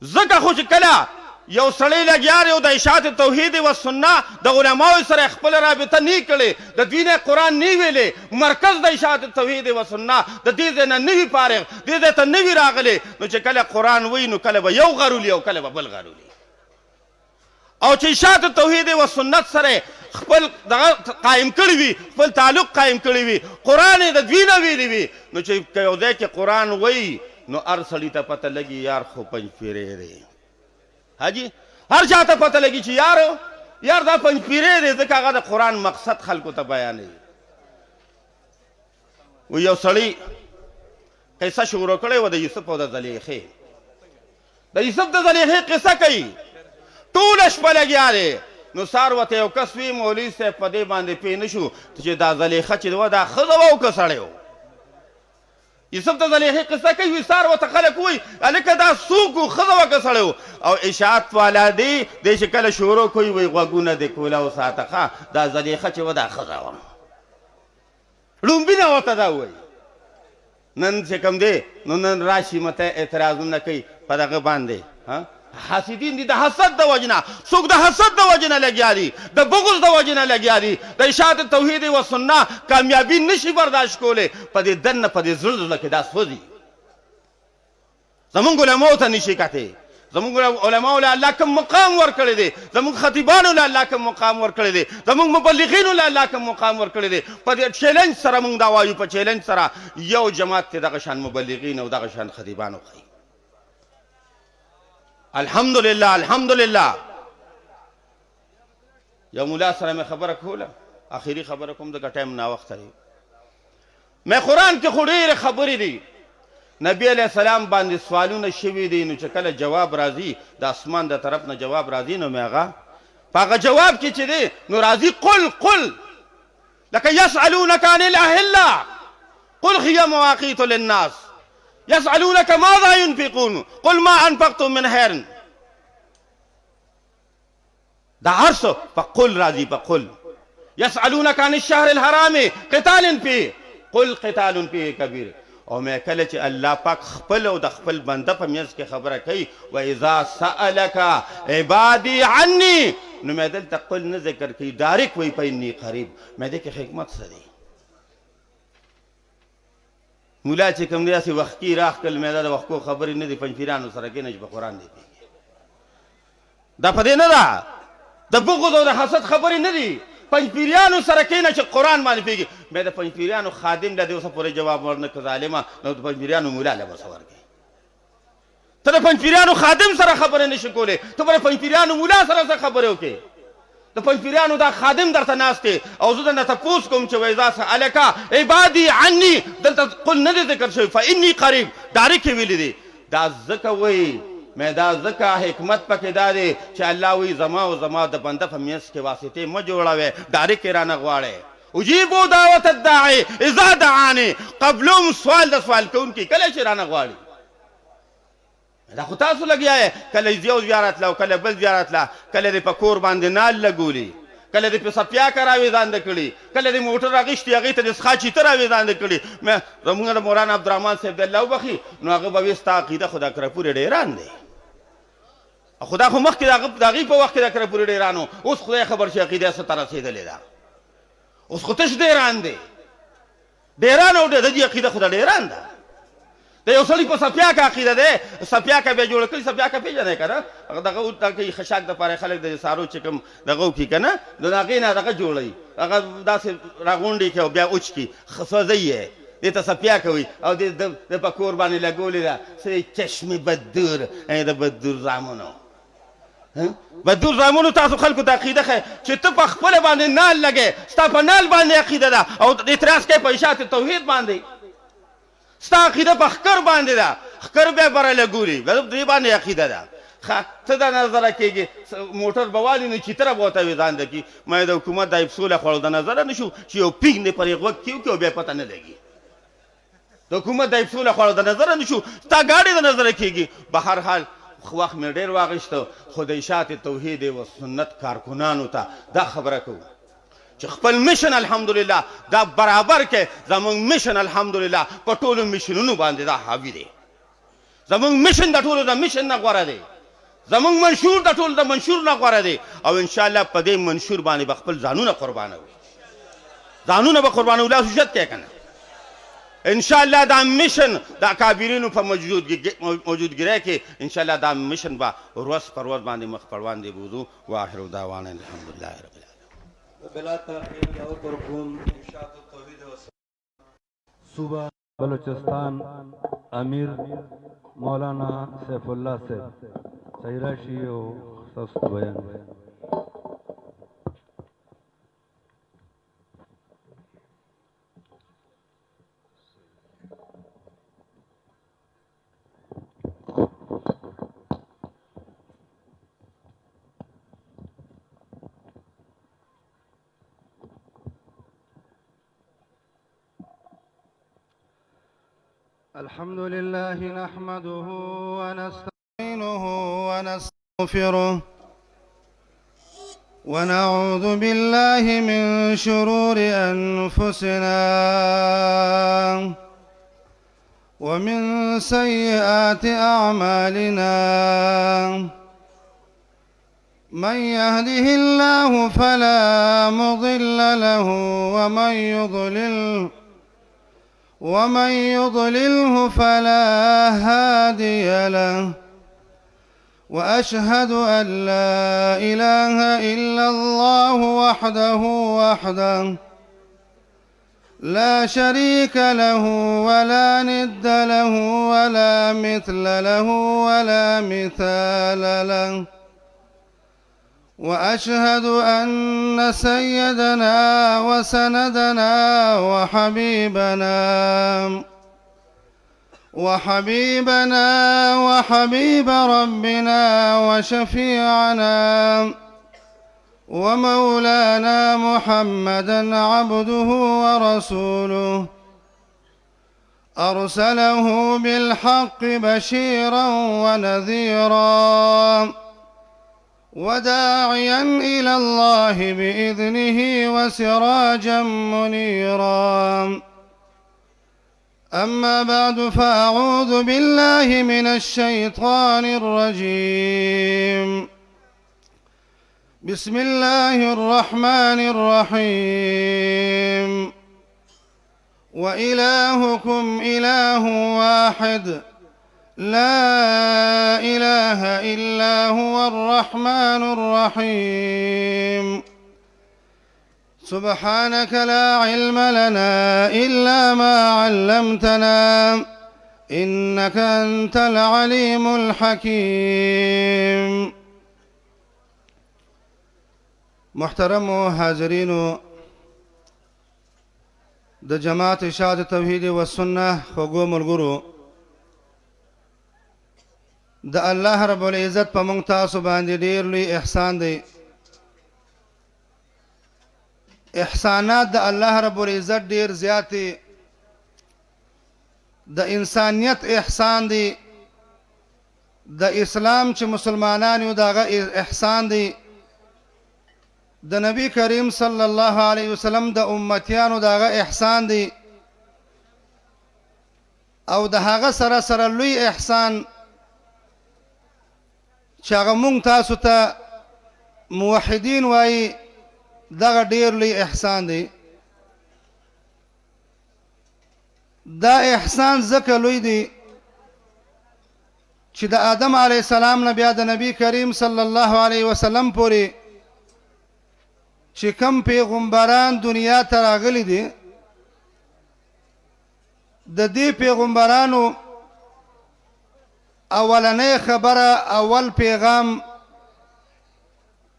ځکه خو چې کله یو سړی لګیا دی او د اشاعت توحید و سنت د علماو سره خپل رابطه نه کړې، د دوی نه قرآن نه ویلې، مرکز د اشاعت توحید و سنت د دې ځای نه وي فارغ، دې ځای ته نه وي راغلی، نو چې کله قرآن وایي نو کله به یو غرولي او کله به بل غرولي. او چې اشاعت توحید و سنت سره خپل دغه قایم کړی وي، خپل تعلق قایم کړی وي، قرآن یې د دوی نه ویلی وي، نو چې که یو ځای کې قرآن وایي نو هر سړي ته پته لګي یار خو پنجپیری دی. حاجی هر چا ته پته لګي چې یار دا پنجپیری دی، ځکه هغه د قرآن مقصد خلکو ته بیانوي. و یو سړي قصه شروع کړې وه د یوسف او د زلیخې. د یوسف د زلیخې قصه کوي، ټوله شپه لګیا دی. نو سار ورته یو کس وي مولوي صاحب په دې باندې پوه نه شو چې دا زلیخه چې وه دا ښځه وه او که سړی و. یوسف د زلیخې قصه کوي، سار ورته خلک وایي هلکه دا څوک و، ښځه وه که سړی و. او اشاعت والا دی دی چې کله شروع کوي وایي غوږونه دې کوله وساته ښه، دا زلیخه چې وه دا ښځه وه. ړومبینه ورته دا وایي. نن چې کوم دی نو نن راشي مته اعتراضونه کوي په دغه باندې حاسدین دي د حسد د وجنه، څوک د حسد د وجنه لګیا دي، د بغض د وجنه لګیا دي، د اشاعت توحید و سنت کامیابی نشي برداشت کولی، په دې دننه په دې زړه کې دا سوځي. زمونږ علماو ته نشي کتې، زمونږ علماو له الله کوم مقام ورکړی دی، زمونږ خطیبانو له الله کوم مقام ورکړی دی، زمونږ مبلغینو له الله کوم مقام ورکړی دی. په دې چیلنج سره مونږ دا وایو، په چیلنج سره یو جماعت ته دغه شان مبلغین او دغه شان خطیبانو ښیي. الحمدلله الحمدلله. یو مولا سره مې خبره کوله، اخري خبره کوم دغه ټایم ناوخته دی. مې قرآن کې خو ډېرې خبرې دي، نبی علیہ السلام باندې سوالونه شوي دي، نو چې کله جواب راځي د اسمان د طرف نه جواب راځي، نو مې هغه په هغه جواب کې چې دی نو راځي قل لکه یسألونک عن الاهلة قل هي مواقیت للناس يسألونك ماذا ينفقون قل ما أنفقتم من خير. دا عرص فقل راضي فقل. يسألونك عن الشهر الحرام قتال فيه قل قتال فيه كبير. او مې کله چې الله پاک خپل او د خپل بنده په منځ کې خبره کوي، و اذا سألك عبادي عني، نو مې دلته قل نه ذکر کوي، ډایرک وایي فإني قریب. مې دې کې حکمت څه دی؟ مولا چې کوم دی هسې وخت کې راخکل، مې دا د وختو خبرې نه دي، پنجپیرانو سره کېنه چې په قرآن دی پوهېږي. دا په دې نه ده، د بغض او د حسد خبرې نه دي، پنجپیریانو سره کېنه چې قرآن باندې پوهېږي. مې د پنجپیریانو خادم له دې اوسه پورې جواب ورنه کړ ظالمه، نو د پنجپیریانو مولا له به څه ورکړې؟ ته د پنجپیریانو خادم سره خبرې نه شي کولی، ته به د پنجپیریانو مولا سره څه خبرې وکړې؟ د پنجپیریانو دا خادم درته ناست دی، او زه درنه تپوس کوم چې وایذا سألک عبادي عني، دلته قل نه دی ذکر شوی، فإني قریب ډایرک یې ویلي دی. دا ځکه وایي، مې دا ځکه حکمت پکې دا دی چې الله وایي زما او زما د بنده په منځ کې واسطې مه جوړوئ، ډایرک یې رانه غواړئ. اجیبوا دعوة الداعي اذا دعاني، قبلهم سوال د سوال کوونکي کله چې رانه غواړي. دا خو تاسو لګیا یې، کله یو زیارت له او کله بل زیارت له، کله دې په کور باندې نال لګولي، کله دې په سپیاکه راویځانده کړي، کله دې موټر اخیستي هغې ته دې څښا چیته راویځانده کړي. زمونږ د مولانا عبدالرحمن صاحب د الله وبخي، نو هغه به وایي ستا عقیده خو د اکرهپورې ډېران دی، خو دا خو مخکې د هغې په وخت کې د اکرهپورې ډېران و، اوس خدای خبر چې عقیده څه ته رسېدلې ده، اوس خو تش ډېران دی، ډېران او د دې عقیده خو د ډېران ده. د یو سړي په سپیاکه عقیده دی، سپیاکه بیا جوړه کړي، سپیاکه پېژنئ که نه، هغه دغه کوي خشاک دپاره خلک د سارو چې کوم دغه وکړي که نه، نو د هغې نه دغه جوړوي، هغه داسې راغونډې کړي او بیا وچ کړي، سوځوي یې، دې ته سپیاکه وایي، او د په کور باندې لګولې ده څه چشم بدور، د بدور زامنو بدور زامنو. تاسو خلکو ته عقیده ښیي چې ته په خپله باندې نال لګې، ستا په نال باندې عقیده ده، او اعتراض کوې په اشاعت توحید باندې، ستا عقیده په ښکر باندې ده، ښکر بیا بره لګولي، دې باندې عقیده ده. ته دا نظره کېږي موټر به والي نو چیتره به ورته ویځانده کړي. ما د حکومت دا افسوله خوړو د نظره نه شو چې یو پیګ دې پرې غوږ کې وکړي او بیا پته نه لګي. د حکومت دا افسوله خوړو د نظره نه شو، ستا ګاډي د نظره کېږي. به هر حال وخت مې ډېر واخیسته، خو د اشاعت توحید و سنت کارکنانو ته دا خبره کوو چې خپل میشن الحمدلله دا برابر کې، زمونږ میشن الحمدلله په ټولو میشنونو باندې دا حاوي دی. زمونږ میشن د ټولو د میشن نه غوره دی، زمونږ منشور د ټولو د منشور نه غوره دی، او انشاءالله په دې منشور باندې به خپل ځانونه قربانوو، ځانونه به قربانوو، لا سوچت کې که نه. انشاءالله دا میشن د اکابرینو په موجودګرۍ کې انشاءالله دا میشن به ورځ پر ورځ باندې مخ پر وړاندې بوځو. واخر دعوانا الحمدلله رب العالمین. بلا تاخیر اور پر کوم اشاعت توحید و صوبہ بلوچستان امیر مولانا سیف اللہ سے صحیح راشی و سست بیان. الحمد لله نحمده ونستعينه ونستغفره ونعوذ بالله من شرور أنفسنا ومن سيئات أعمالنا من يهده الله فلا مضل له ومن يضلله فلا هادي له وأشهد أن لا إله إلا الله وحده لا شريك له ولا ند له ولا مثل له ولا مثال له وأشهد أن سيدنا وسندنا وحبيب ربنا وشفيعنا ومولانا محمدا عبده ورسوله أرسله بالحق بشيرا ونذيرا وداعيا إلى الله بإذنه وسراجا منيرا. أما بعد فأعوذ بالله من الشيطان الرجيم. بسم الله الرحمن الرحيم. وإلهكم إله واحد لا إله إلا هو الرحمن الرحيم. سبحانك لا علم لنا إلا ما علمتنا إنك أنت العليم الحكيم. محترم حاضرینو د جماعت اشاعت توحید و سنة خوږو ملګرو، د الله رب العزت په موږ تاسو باندې ډېر لوی احسان دی. احسانات د الله رب العزت ډېر زیات دي. د انسانیت احسان دی، د اسلام چې مسلمانان یو دغه احسان دی، د نبی کریم صلی الله علیه وسلم د امتیانو دغه احسان دی، او د هغه سره سره لوی احسان چې هغه مونږ تاسو ته موحدین وایي، دغه ډیر لوی احسان دی. دا احسان ځکه لوی دی چې د آدم علیه السلام نه بیا د نبی کریم صلی الله علیه وسلم پورې چې کم پیغمبران دنیا ته راغلي دي، د دې پیغمبرانو اولنۍ خبره، اول پیغام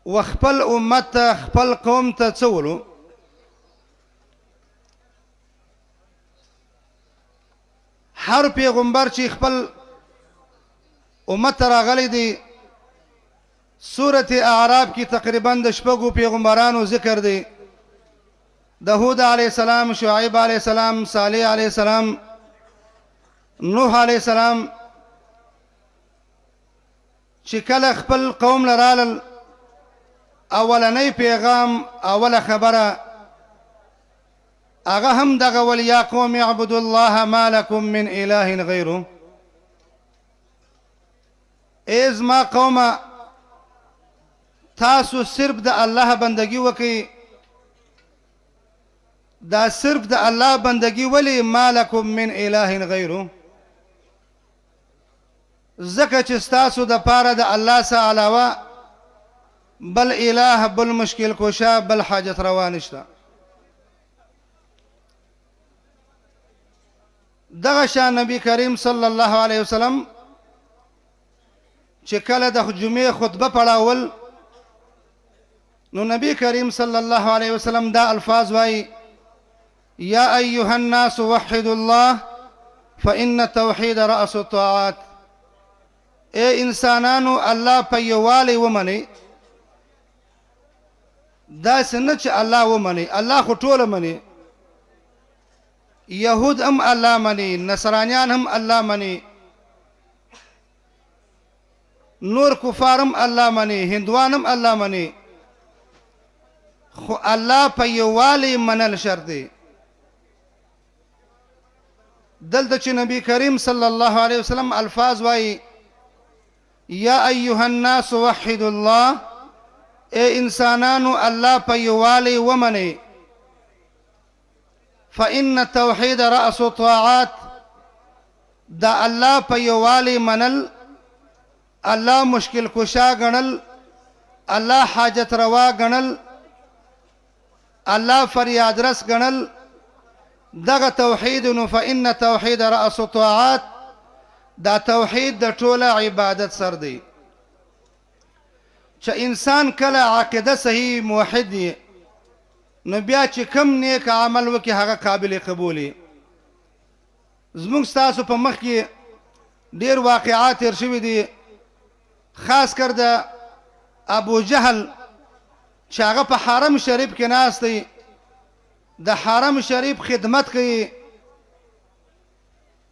وخپل امت ته، خپل قوم ته څه ولو؟ هر پیغمبر چې خپل امت ته راغلی دی، سورة اعراف کی تقریبا د شپږو پیغمبرانو ذکر دی. د هود علیه السلام، شعیب علیه السلام، صالح علیه السلام، نوح علیه السلام، چې کله خپل قوم لرالل اولنی پیغام، اوله خبره هغه هم دغه ول یا قوم اعبدوا الله ما لكم من اله غیره. ایز ما قومه تاسو صرف د الله بندگی وکي. دا صرف د الله بندگی ولی ما لكم من اله غیره، زکه چې تاسو د پاره د الله څخه علاوه بل اله، بل مشکل کوشا، بل حاجت روا نشته. دغه شان نبی کریم صلی الله علیه وسلم چې کله د جمعې خطبه پڑھاول، نو نبی کریم صلی الله علیه وسلم دا الفاظ وای: یا ایها الناس وحدوا الله فإن التوحید رأس الطاعات. اے انسانانو، الله په یووالي ومني. دا څنګه چې الله ومني، الله خو ټول مني. يهود هم الله مني، نصرانيان هم الله مني، نور کفار هم الله مني، هندوان هم الله مني. خو الله په یووالي منل شرط دی. دلته چې نبی کریم صلی الله علیه وسلم الفاظ وایي: یا ایها الناس وحدوا الله اے انسانانو الله په یووالي ومنئ. فإن التوحید رأس الطاعات، دا الله په یووالي منل، الله مشکل کشا ګڼل، الله حاجت روا ګڼل، الله فریاد رس ګڼل، دغه توحید. نو فإن التوحید رأس الطاعات، دا توحید د ټوله عبادت سر دی. چې انسان کله عقیده صحیح موحد دی، نو بیا چې کم نیک عمل وکي هغه قابل قبولي. زموږ ستاسو په مخ کې ډیر واقعات تیر شوي دي، خاص کر د ابو جهل چې هغه په حرم شریف کې ناست دی، د حرم شریف خدمت کوي،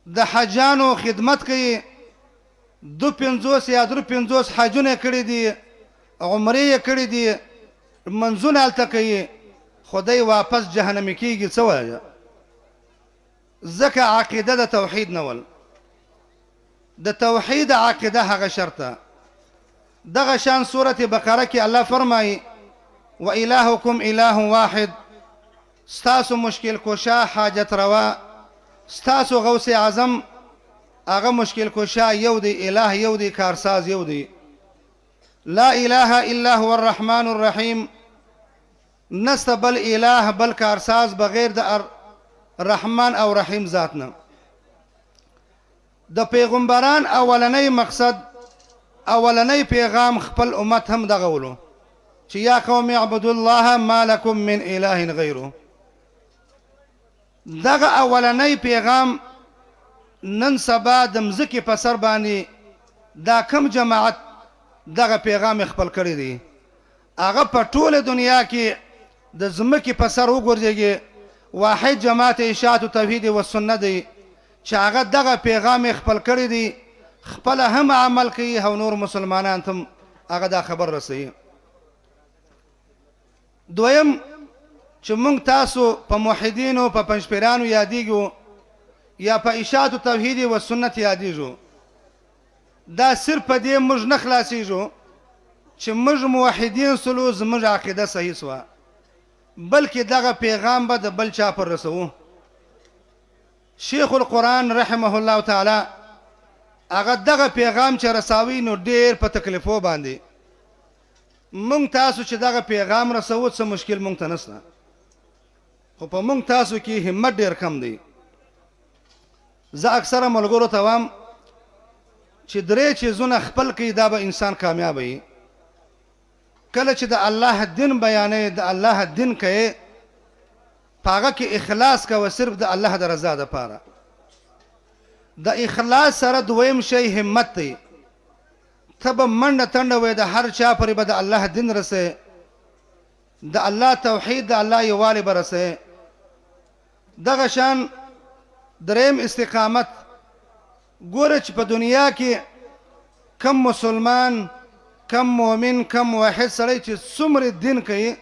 د حجانو خدمت کوي. 52 یا 53 حجونه کړي دي، عمرې کړي دي، منځونه هلته کوي، خدای واپس جهنمی کیږي. څه وایه؟ ځکه عقیده د توحید نه ول. د توحید عقیده هغه شرطه. دغه شان سورة بقره کې الله فرمایي و الهکم اله واحد، ستاسو مشکل کشا حاجت روا، ستاسو غوث اعظم هغه مشکل کشا یو دی، اله یو دی، کارساز یو دی. لا اله الا هو الرحمن الرحیم، نست بل اله بل کارساز بغیر د رحمان او رحیم ذات نه. د پیغمبران اولنی مقصد، اولنی پیغام خپل امت هم دغه ولو چې یا قوم اعبدوا الله ما لكم من اله غیره. دغه اولنی پیغام نن سبا د مځکې په سر باندې دا کم جماعت دغه پیغام خپل کړی دی، هغه په ټوله دنیا کې د ځمکې په سر وګرځېږي. واحد جماعت اشاعت توحید و سنت دی چې هغه دغه پیغام خپل کړی دی، خپل هم عمل کوي او نور مسلمانان ته هغه دا خبر رسوي. دویم چې موږ تاسو په موحدینو په پنځپیرانو یادېږو یا په اشاعت توحید و سنت یادېږو، دا صرف په دې موږ نه خلاصېږو چې موږ موحدین سلو، زموږ عقیده صحیح سوه، بلکې دغه پیغام به د بل چا پر رسوو. شیخ القرآن رحمه الله تعالی هغه دغه پیغام چې رساوي نو ډیر په تکلیفو باندې. مونږ تاسو چې دغه پیغام رسوو څه مشکل مونږ ته نشته، خو په مونږ تاسو کې همت ډیر کم دی. زه اکثره ملګرو ته وایم چې درې چیزونه خپل کوي دا به انسان کامیاب وي. کله چې د الله دین بیانې، د الله دین کوي، پاغه کې اخلاص کوه صرف د الله د رضا دپاره. د اخلاص سره دویم شی همت دی. ته به منډه تنډه وې د هر چا پرې به د الله دین رسې، د الله توحید، د الله یووالی به رسې. دغه شان دریم استقامت. ګوره چې په دنیا کې کم مسلمان، کم مؤمن، کم موحد سړی چې څومره دین کوي،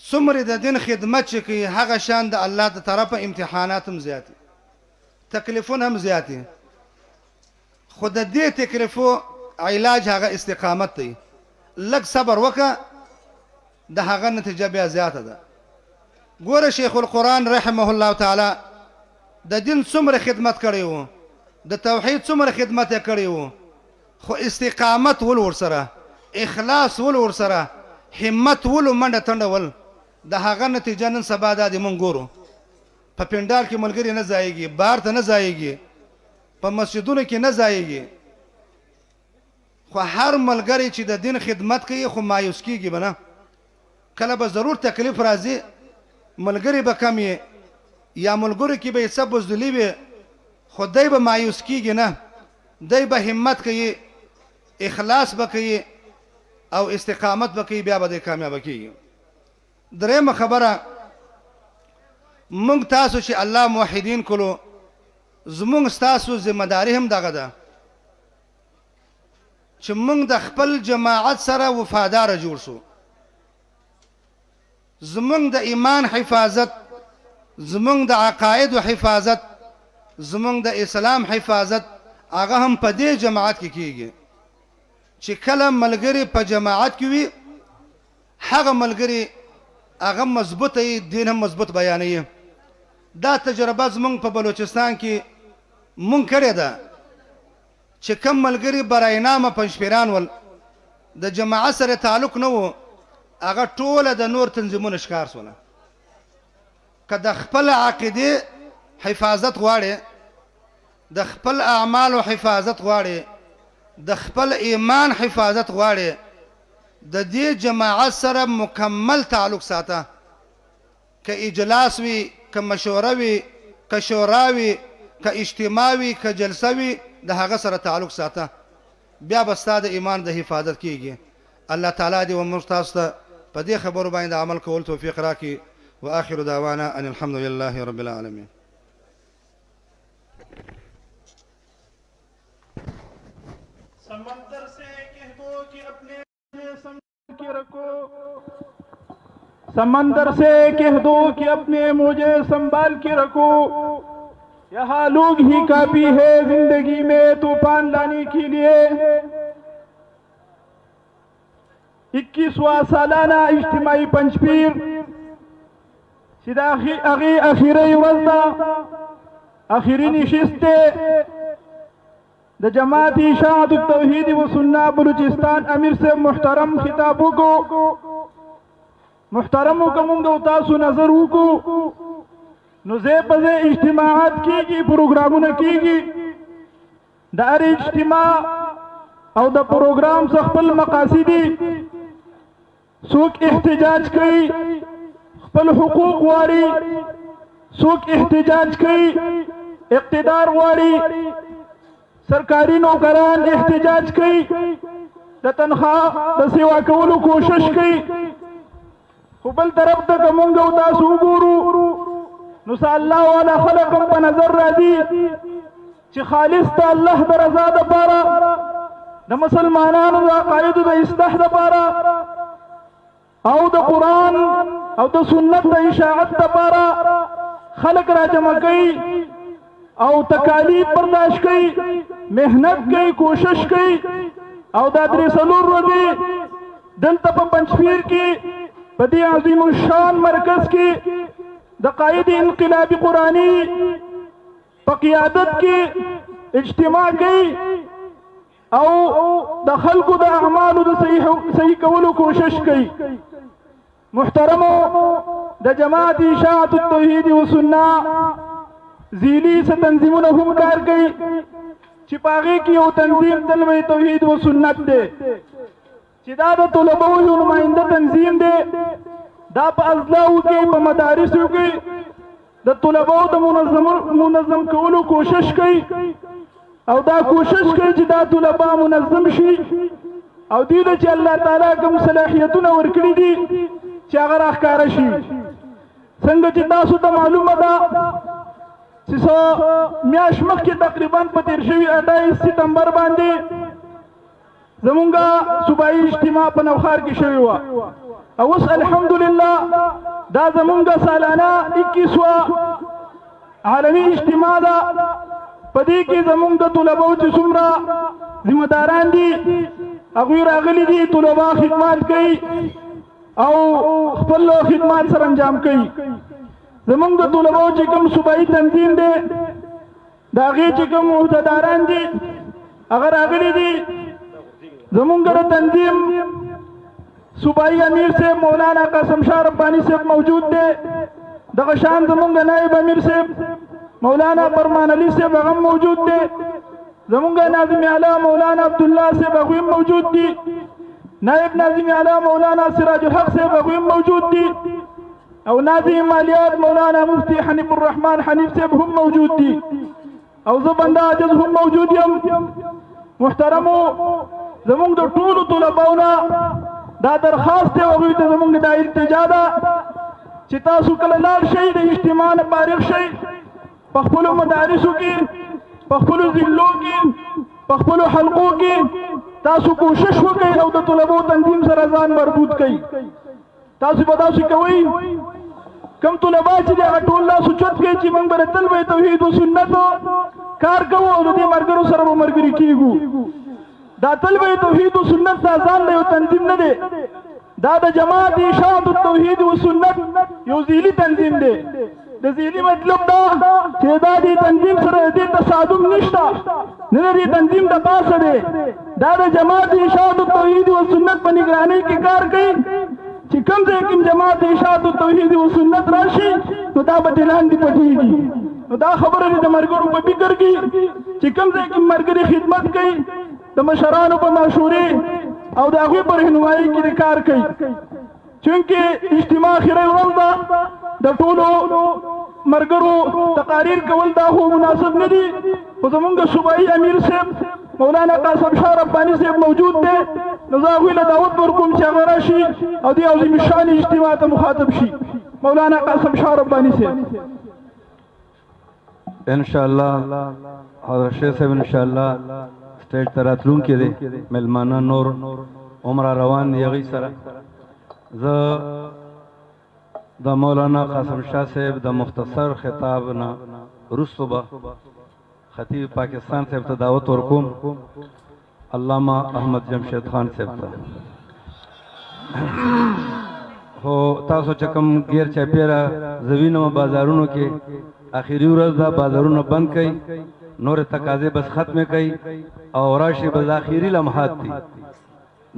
څومره د دین خدمت چې کوي، هغه شان د الله د طرفه امتحانات هم زیات دي، تکلیفونه هم زیات دي. خو د دې تکلیفو علاج هغه استقامت دی. لږ صبر وکړه، د هغه نتیجه بیا زیاته ده. ګوره شیخ القرآن رحمه الله تعالی د دین څومره خدمت کړی و، د توحید څومره خدمت یې کړی و، خو استقامت ول ورسره، اخلاص ول ورسره، همت ول، منډه تنډه ول، د هغه نتیجه نن سبا دا د مونږ ګورو. په پنډال کې ملګري نه ځایږي، بار ته نه ځایږي، په مسجدونو کې نه ځایږي. خو هر ملګری چې د دین خدمت کوي خو مایوس کیږي به نه. کله به ضرور تکلیف راځي، ملګری به کم یې یا ملګرو کې به یې څه بزدلي وي، خو دی به مایوس کیږي نه، دی به همت کوي، اخلاص به کوي او استقامت به کوي، بیا به دی کامیابه کیږي. درېیمه خبره، موږ تاسو چې الله موحدین کړو، زموږ ستاسو ذمه داري هم دغه ده چې موږ د خپل جماعت سره وفادار جوړ شو. زموږ د ایمان حفاظت، زموږ د عقاید حفاظت، زموږ د اسلام حفاظت، هغه هم په دې جماعت کې کیږي. چې کله ملګری په جماعت کې وي هغه ملګری هغه مضبوطه وي دین هم مضبوط بیانوي دا تجربه زمونږ په بلوچستان کې مونږ کړې ده چې کم ملګري برای نامه پنځپیران ول د جماعت سره تعلق نه و هغه ټوله د نور تنظیمونه ښکار سوله که د خپل عقیدې حفاظت غواړي د خپل اعمالو حفاظت غواړي د خپل ایمان حفاظت غواړي د دې جماعت سره مکمل تعلق ساته که اجلاس وي که مشوره وي که شورا وي که اجتماع وي که جلسه وي د هغه سره تعلق ساته بیا به ستا د ایمان د حفاظت کیږي الله تعالی دې وموږ تاسو ته په دې خبرو باندې عمل کول توفیق راکړي واخر دعوانا ان الحمد لله رب العالمين समंदर से कह दो कि अपने संभल के रखो समंदर से कह दो कि अपने मुझे संभाल के रखो यहाँ लोग ही काफी है जिंदगी में तूफान लाने के लिए 21वां सालाना इज्तिमाई पंचपीर सीधा आखिरी वज़दा आखिरी निशिस्ते द जमात इशाअत तौहीद व सुन्ना बलूचिस्तान अमीर से मुहतरम खिताबों को मुहतरमों का मुंगा उतासु नजरों को नुज़े बज़े इज्तिमाआत कीगी प्रोग्रामों ने कीगी दार इज्तिमा और द प्रोग्राम सख्पल मकासिदी सूक एहतिजाज कई खपल हुकूक वारी सूक एहतिजाज कई इक़्तिदार वारी सरकारी नौकरान एहतिजाज कई द तनख्वाह द सेवा कवलो कोशिश कई खबल तरफ तक मुंगा उतासु गुरु नुसा अल्लाह वाला खलकम पर नजर राजी ची खालिस ता अल्लाह द रजा द पारा द मुसलमानान द अकायद द इस्लाह द पारा औ द कुरान औ द सुन्नत द इशाअत द पारा खलक रा जमा कई औ तकालीफ बर्दाश्त कई मेहनत कई कोशिश कई औ दादरी सलूर रोजी दिल तप पंचपीर की बदी अजीम शान मरकज की दकायद इनकलाबी कुरानी पकियादत की इज्तिमा की औ दखल को द अमाल द सही कवलो कोशिश की मुहतरमो द जमात इशाअत तौहीद व सुन्ना जीली से तंजीमों ने हुमकार गई छिपागे की वो तंजीम तलबे तौहीद व सुन्नत दे चिदाद तुलबो नुमाइंदा तंजीम दे दा अज़लाऊ के प मदारिस के द तुलबो द मुनज़्ज़म कवलो कोशिश कई और दा कोशिश कई जिदा तुलबा मुनज़्ज़म शी और दी च अल्लाह ताला कम सलाहियतुना वर्कड़ी दी चागर अखकार शी संग चिदा सुता मालूम दा सिसो म्याश मख के तकरीबन पतिरशवी 28 सितंबर बांधे जमुंगा सुबाई इज्तिमा पर नवखार की शवी हुआ और उस अल्हम्दुलिल्लाह दा जमुंगा सालाना 21वां आलमी इज्तिमा दा पदी की जमुंगा तुलबा सुमरा जिम्मेदारान दी अगुर अगली दी तुलबा खिदमत कई और खपल्लो खिदमत सर अंजाम कई जमुंगा तुलबा चिकम सुबाई तंजीम दे दागी चिकम मुहतदारान दी अगर अगली दी जमुंगर तंजीम सूबाई अमीर से मौलाना कासम शाह रब्बानी से मौजूद थे दगशान जमुंगा नायब अमीर से मौलाना फरमान अली से बगम मौजूद थे जमुंगा नाज़िम आला मौलाना अब्दुल्ला से बगीम मौजूद थी नायब नाज़िम आला मौलाना सिराजुल हक से बगीम मौजूद थी और नाज़िम मालियात मौलाना मुफ्ती हनीफुर रहमान हनीफ से हम मौजूद थी और ज़बंदा अजज हम मौजूद यम मुहतरमो जमुंग दो टूल तुलबाउना दा दरखास्त है वही तो जमुंग दा इल्तिजादा चिता सुकल लाल शहीद इज्तिमा न बारिक शहीद पखपुलो मदारिसों की पखपुलो जिलों की पखपुलो हलकों की तासु कोशिश हो गई और तो तुलबो तंजीम से रजान मरबूत कई तासु बताओ सी कोई कम तुलबा ची जगह टोला सुचत गई ची मंग बरतल वे तौहीद व सुन्नत कार कवो और दे मरगरो सरबो मरगरी कीगू دا طلبه توحید و سنت سازان له یو تنظیم نه دی دا د جماعت اشاعت التوحید و سنت یو ذیلی تنظیم دی د ذیلی مطلب دا چې دا دی تنظیم سره دې تصادم نشته نه دی تنظیم د پاسه دی دا د جماعت اشاعت التوحید و سنت په نگرانی کې کار کوي چې کوم ځای کې جماعت اشاعت التوحید و سنت راشي نو دا به لاندې پټېږي نو دا خبره د مرګرو په فکر کې چې کوم ځای کې مرګري خدمت کوي د مشرانو په مشورې او د هغوی په رهنمایي کې کار کوي چونکې اجتماع خیره ورځ ده د ټولو مرګرو تقاریر کول دا خو مناسب نه دي خو زمونږ صوبایي امیر صاحب مولانا قاسم شاه رباني صاحب موجود دی نو زه هغوی له دعوت ورکوم چې هغه راشي او دې عظیم الشان اجتماع ته مخاطب شي مولانا قاسم شاه رباني صاحب انشاءاللہ حضرت شیخ صاحب انشاءاللہ سٹیج ته راتلونکي دی مېلمانه نور عمره روان دي هغوی سره زه د مولانا قاسم شاه صاحب د مختصر خطاب نه وروستو به خطیب پاکستان صاحب ته دعوت ورکوم علامه احمد جمشید خان صاحب ته خو تاسو چې کوم غیر چاپیره زه وینم بازارونو کې اخیری ورځ دا بازارونه بند کړئ نور تقاضې بس ختمې کړئ او راشي بس اخیری لمحات دي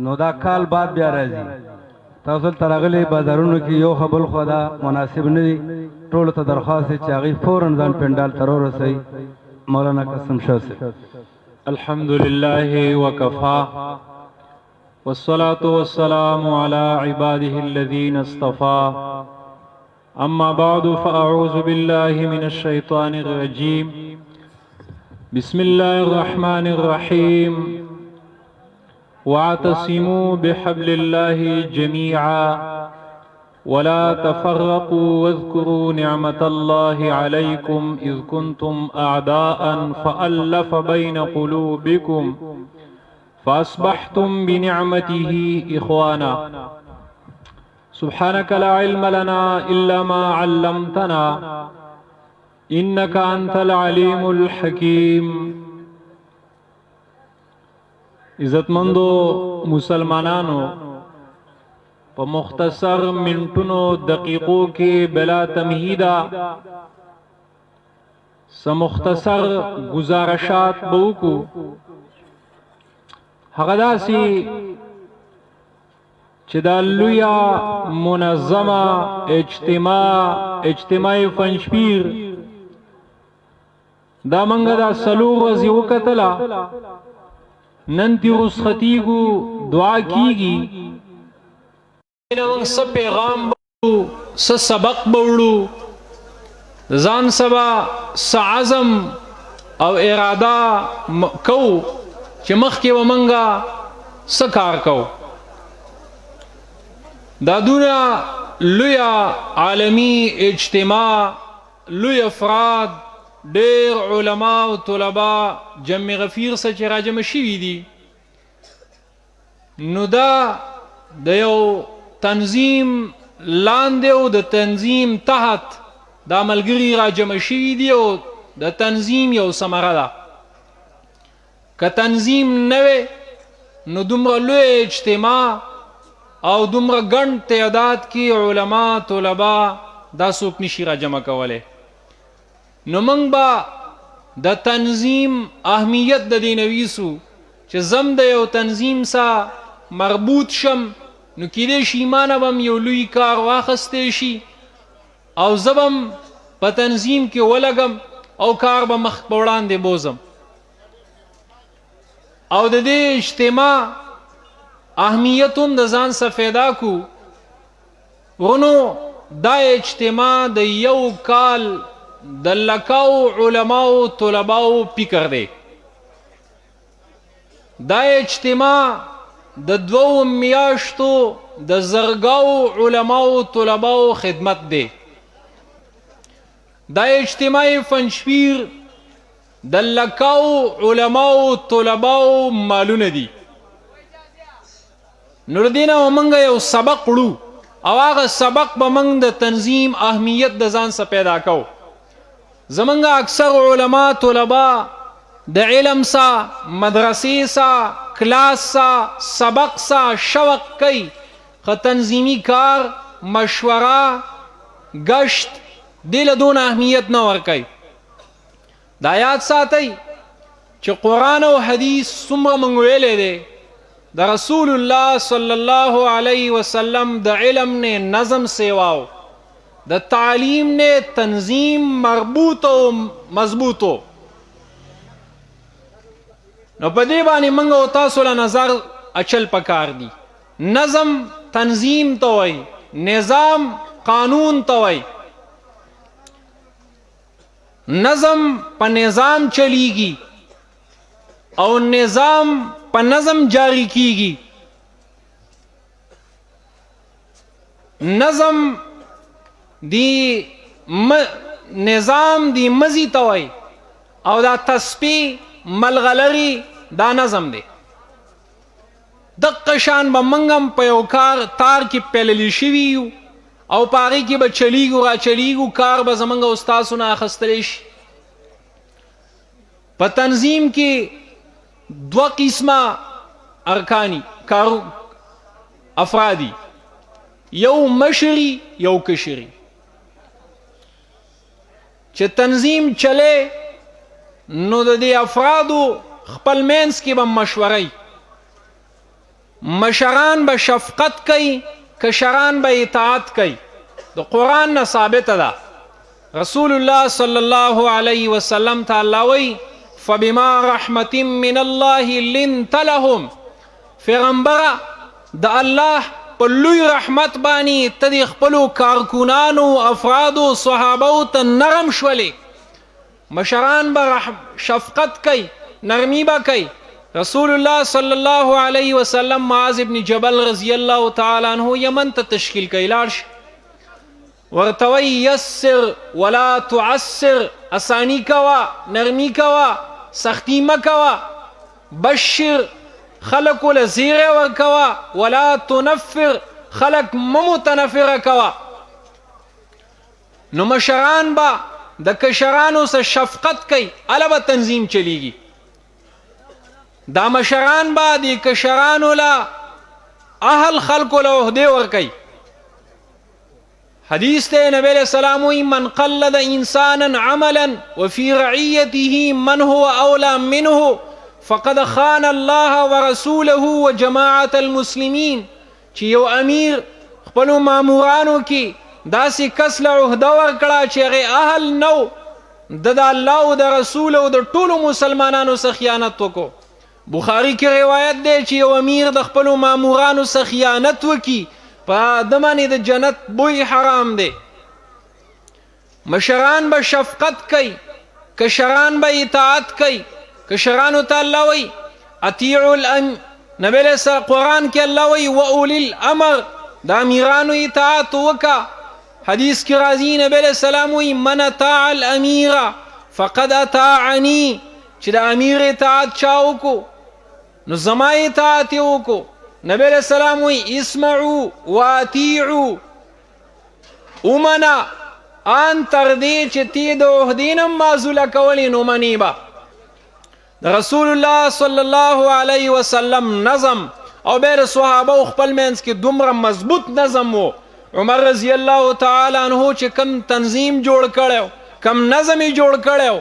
نو دا کال بعد بیا راځي تاسو ته راغلي بازارونو کې یو خبل خو دا مناسب نه دي ټولو ته درخواست دی چې هغوی فوراً ځان پنډال ته راورسوي مولانا قاسم شاه صاحب الحمد لله وكفى والصلاة والسلام على عباده الذين اصطفى أما بعد فأعوذ بالله من الشيطان الرجيم بسم الله الرحمن الرحيم واعتصموا بحبل الله جميعا ولا تفرقوا واذكروا نعمة الله عليكم إذ كنتم أعداء فألف بين قلوبكم فأصبحتم بنعمته إخوانا سبحانك لا علم لنا إلا ما علمتنا إنك أنت العليم الحكيم عزتمندو مسلمانانو په مختصر منټونو دقیقو کې بلا تمهیدا سمختصر گزارشات بوکو هغه داسي چې دا لویا منظمه اجتماعي فنشپیر دا منګه دا سلو ورځې وکتله نن تی رسختیگو دعا کیگی نوانگ سا پیغام بوڑو سا سبق بوڑو زان سبا سا عزم او ارادا کو چه مخ کی و منگا سا کار کو دا دونا لویا عالمی اجتماع لوی افراد ډیر علماء او طلباء جمع غفیر سره چې راجمع شوي دي نو دا د یو تنظیم لاندې او د تنظیم تحت دا ملګري راجمع شوي دي او د تنظیم یو ثمره ده که تنظیم نه وي نو دومره لوی اجتماع او دومره ګڼ تعداد کې علماء طلباء دا څوک نشي راجمع کولی نو منگ با د تنظیم اهمیت د دې نویسو چې زم د یو تنظیم سا مربوط شم نو کېدای شي مانه بم یو لوی کار واخستی شي او زبم په تنظیم کې ولګم او کار به مخ په وړاندې بوزم او د دې اجتماع اهمیت هم د ځان څخه پیدا کو ورنو دا اجتماع د یو کال د لکاو علماو طلباو فکر دی دا اجتماع د 2 میاشتو د زرګاو علماو طلباو خدمت دی دا اجتماعي فنشپیر د لکاو علماو طلباو مالونه دي نور دینه ومنګ یو سبق وړو او هغه سبق به موږ د تنظیم اهمیت د ځان څخه پیدا کوو زمونږ اکثر علما طلبا د علم سا مدرسې سا کلاس سا سبق سا شوق کوي خو تنظیمی کار مشوره گشت دل دون اهمیت نه ورکوي دا یاد ساتئ چې قرآن او حدیث څومره موږ ویلی دی د رسول الله صلی الله علیه وسلم د علم نے نظم سیواو د تعلیم نے تنظیم مربوط او مضبوطو نو په دې باندې موږ او تاسو له نظر اچل پکار دي نظم تنظیم ته وایي نظام قانون ته وایي نظم په نظام چلیږي او نظام په نظم جاری کیږي نظم دی نظام دی مزی ته وایي او دا تسبیح ملغلری دا نظم دی دقه شان به موږ هم په یو کار تار کې پیللی شوي یو او په هغې کې به چلیږو را چلیږو کار به زموږ او ستاسو نه اخیستلی شي په تنظیم کې دوه قسمه ارکانی کارو افرادی یو مشری یو کشری چې تنظیم چلے نو د دې افرادو خپل مینس کې به مشورې مشران به شفقت کوي کشران به اطاعت کوي د قرآن نه ثابته ده رسول الله صلی الله علیه وسلم تعالی وی فبما رحمت من الله لنت لهم پیغمبره د الله په لوی رحمت باندې ته د خپلو کارکنانو افرادو صحابو ته نرم شولې مشران به شفقت کوي نرمی به کوي رسول الله صلی الله علیه وسلم معاذ ابن جبل رضی الله تعالی عنہ یمن ته تشکیل کوي لاړ شي ورته وایي یسر ولا تعسر اسانی کوا نرمی کوا سختی مکوا بشر خلق له زیره ورکوا ولا تنفر خلق ممتنفر کوا نو مشران با د کشرانو سره شفقت کوي البته تنظیم چلیږي دا مشران با د کشرانو لا اهل خلق له عہده ورکوي حدیث ته نبی علیہ السلام وی من قلد انسانا عملا وفي رعيته من هو اولى منه فقد خان الله ورسوله وجماعة المسلمين چې یو امیر خپل مامورانو کې داسې کس له عہده ورکړه چې هغه اهل نو د الله او د رسول او د ټولو مسلمانانو سره خیانت وکړو بخاری کې روایت دی چې یو امیر د خپل مامورانو سره خیانت وکړي په د باندې د جنت بوی حرام دی مشران به شفقت کوي کشران به اطاعت کوي کشرانو ته الله وی اطیعوا نبی علیہ السلام قرآن کې الله وی واولی الامر د امیرانو اطاعت وکا حدیث کې راځي نبی علیہ السلام وی من اطاع الامیر فقد اطاعنی چې د امیر اطاعت چا وکړو نو زما اطاعت یې وکړو نبی علیہ السلام وی اسمعوا واطیعوا امنا ان تر دې چې تی د عهدې نه معزوله کولې نو منی به د رسول الله صلی الله علیه وسلم نظم او بیر صحابه خپل منځ کې دومره مضبوط نظم وو عمر رضی الله تعالی عنہ چې کم تنظیم جوړ کړو کم نظم جوړ کړو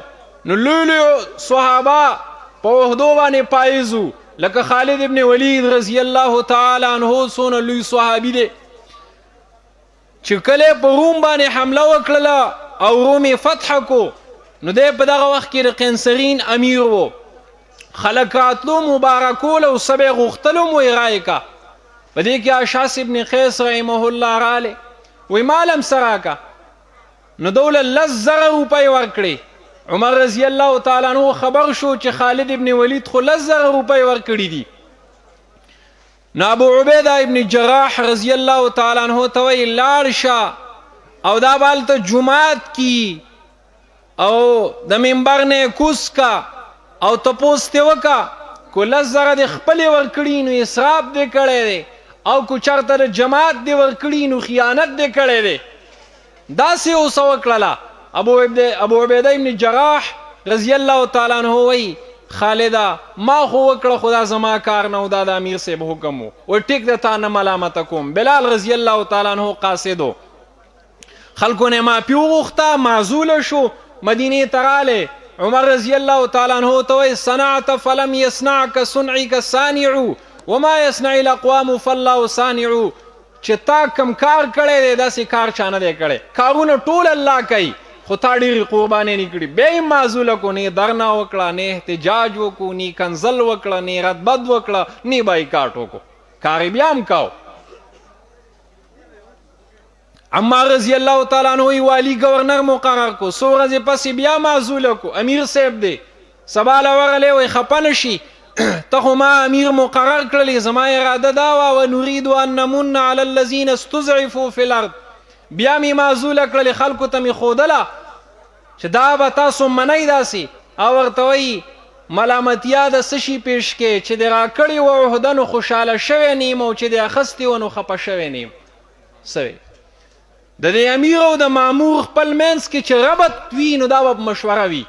نو لوی صحابه په عهدو باندې پایزو لکه خالد ابن ولید رضی الله تعالی عنہ سونه لوی صحابي دی چې کله په روم باندې حمله وکړه او روم فتح کو نو دی په دغه وخت کې د قنصرین امیر وو خلک راتلو مبارکول او سبې غوښتلو مو یې رایې کا په دې کې اشعث ابن قیس رحمه الله راله وی مالم سراکا نو دوله 10,000 روپۍ ورکړي عمر رضی الله تعالی عنہ خبر شو چې خالد ابن ولید خو 10,000 روپۍ ورکړي دي نو ابو عبیده ابن جراح رضی الله تعالی عنہ ته وی لاړ شه او دا بالته جمعات کی او د منبر نه کوس کا او تپوس ته وکا کو 10,000 د خپل ورکړي نو اسراف دې کړي دي او کو چرته د جماعت دې ورکړي نو خیانت دې کړي دي داسې اوس وکړه ابو عبیده ابن جراح رضی الله تعالی عنہ وی خالدا ما خو وکړه خدا زما کار نه دا د امیر صاحب حکم و ټیک د تا نه ملامت کوم. بلال رضی الله تعالی عنہ قاصدو خلکو نه ما پیو غوښته معزول شو مدینه تراله. عمر رضی الله تعالی عنہ ته صنعت فلم يصنعك صنعك صانع وما يصنع الاقوام فالله صانع. چې تا کم کار کړی دی داسې کار چانه دی کړی. کارونه ټول الله کوي خو تا ډېرې قربانۍ نه کړي. بیا یې معزوله کو نه درنه وکړه نه احتجاج وکړو نه کنزل وکړه نه ردبد وکړه نه بایکاټ وکړو. کار یې بیا هم کاو. عمار رضی الله تعالی عنہ والی گورنر مقرر کو. څو ورځې پسې بیا معزوله کو. امیر صاحب دی سبا له ورغلی وایي خفه نه شي ته خو ما امیر مقرر کړلی زما اراده دا وه ونرید ان نمن علی الذین استضعفوا فی الارض. بیا مې معزوله کړلې خلکو ته مې ښودله چې دا به تاسو منئ داسې او ورته وایي ملامتیا د څه شي پیش کې چې د راکړې و عهده نو خوشحاله شوی نیم او چې د اخیستې و نو خفه شوی نیم. څه د دې امیر او د مامور خپل منځ کې چې ربط وي نو دا به مشوره وي.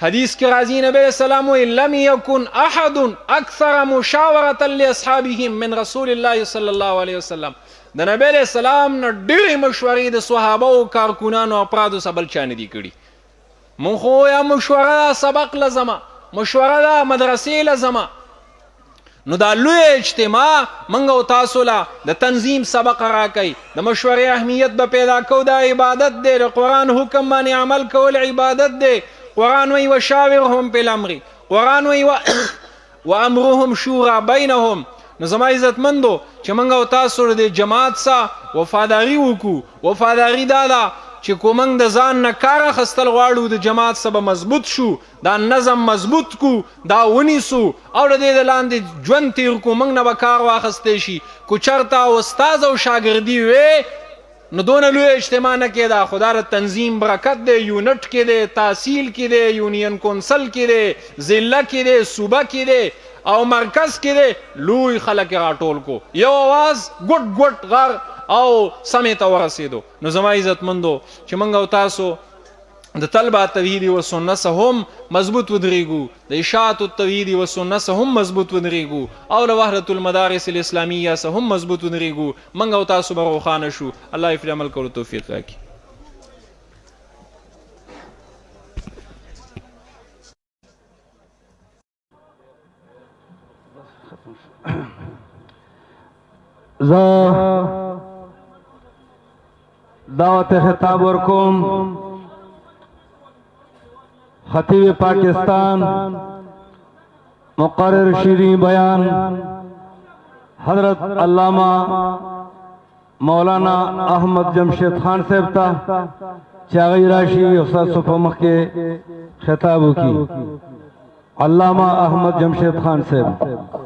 حدیث کې راځي نبی علیہ السلام وایي لم یکن احد اکثر مشاورة لاصحابهم من رسول الله صلی الله علیه وسلم. د نبی علیہ السلام نه ډېرې مشورې د صحابه او کارکونانو افرادو سره بل چا نه دي کړي. مونږ خو یا مشوره ده سبق لزما مشوره ده مدرسې لزما. نو دا لوی اجتماع منګ او تاسو له د تنظیم سبق راکوي د مشورې اهمیت به پیدا کو. دا عبادت دی د قرآن حکم باندې عمل کول عبادت دی. قرآن وی وشاورهم فی الامر قرآن وی وامرهم شورا بینهم. نو زما عزتمندو چې منګ او تاسو د جماعت سره وفاداري وکړو. وفاداري دا ده چې کو منګ د ځان نه کار اخیستل غواړو د جماعت سره مضبوط شو دا نظم مضبوط کو دا ونیسو او د دې د لاندې ژوند تیر کو منګ نه به کار واخیستی شي. کو چرته استاد او شاګردي وې نو دونه لوی اجتماع نه کېده. خو دا د تنظیم برکت دی. یونټ کې دی تحصیل کې دی یونین کونسل کې دی ضلع کې دی صوبه کې دی او مرکز کې دی. لوی خلک یې راټول کو یو اواز ګوټ ګوټ غر او سمې ته ورسېدو. نو زما عزتمندو چې موږ او تاسو د طلبه توحید و سنت سره هم مضبوط ودرېږو د اشاعت التوحید و سنت سره هم مضبوط ودرېږو او له وحدت المدارس الاسلامیه سره هم مضبوط ودرېږو. موږ او تاسو به روښانه شو. الله یې عمل کولو توفیق راکړي. زه دعوت خطاب ورکوم خطیب پاکستان مقرر شیرین بیان حضرت علامہ مولانا احمد جمشید خان صاحب تا چاغی راشی استاد صفا مخ کے خطاب کی. علامہ احمد جمشید خان صاحب.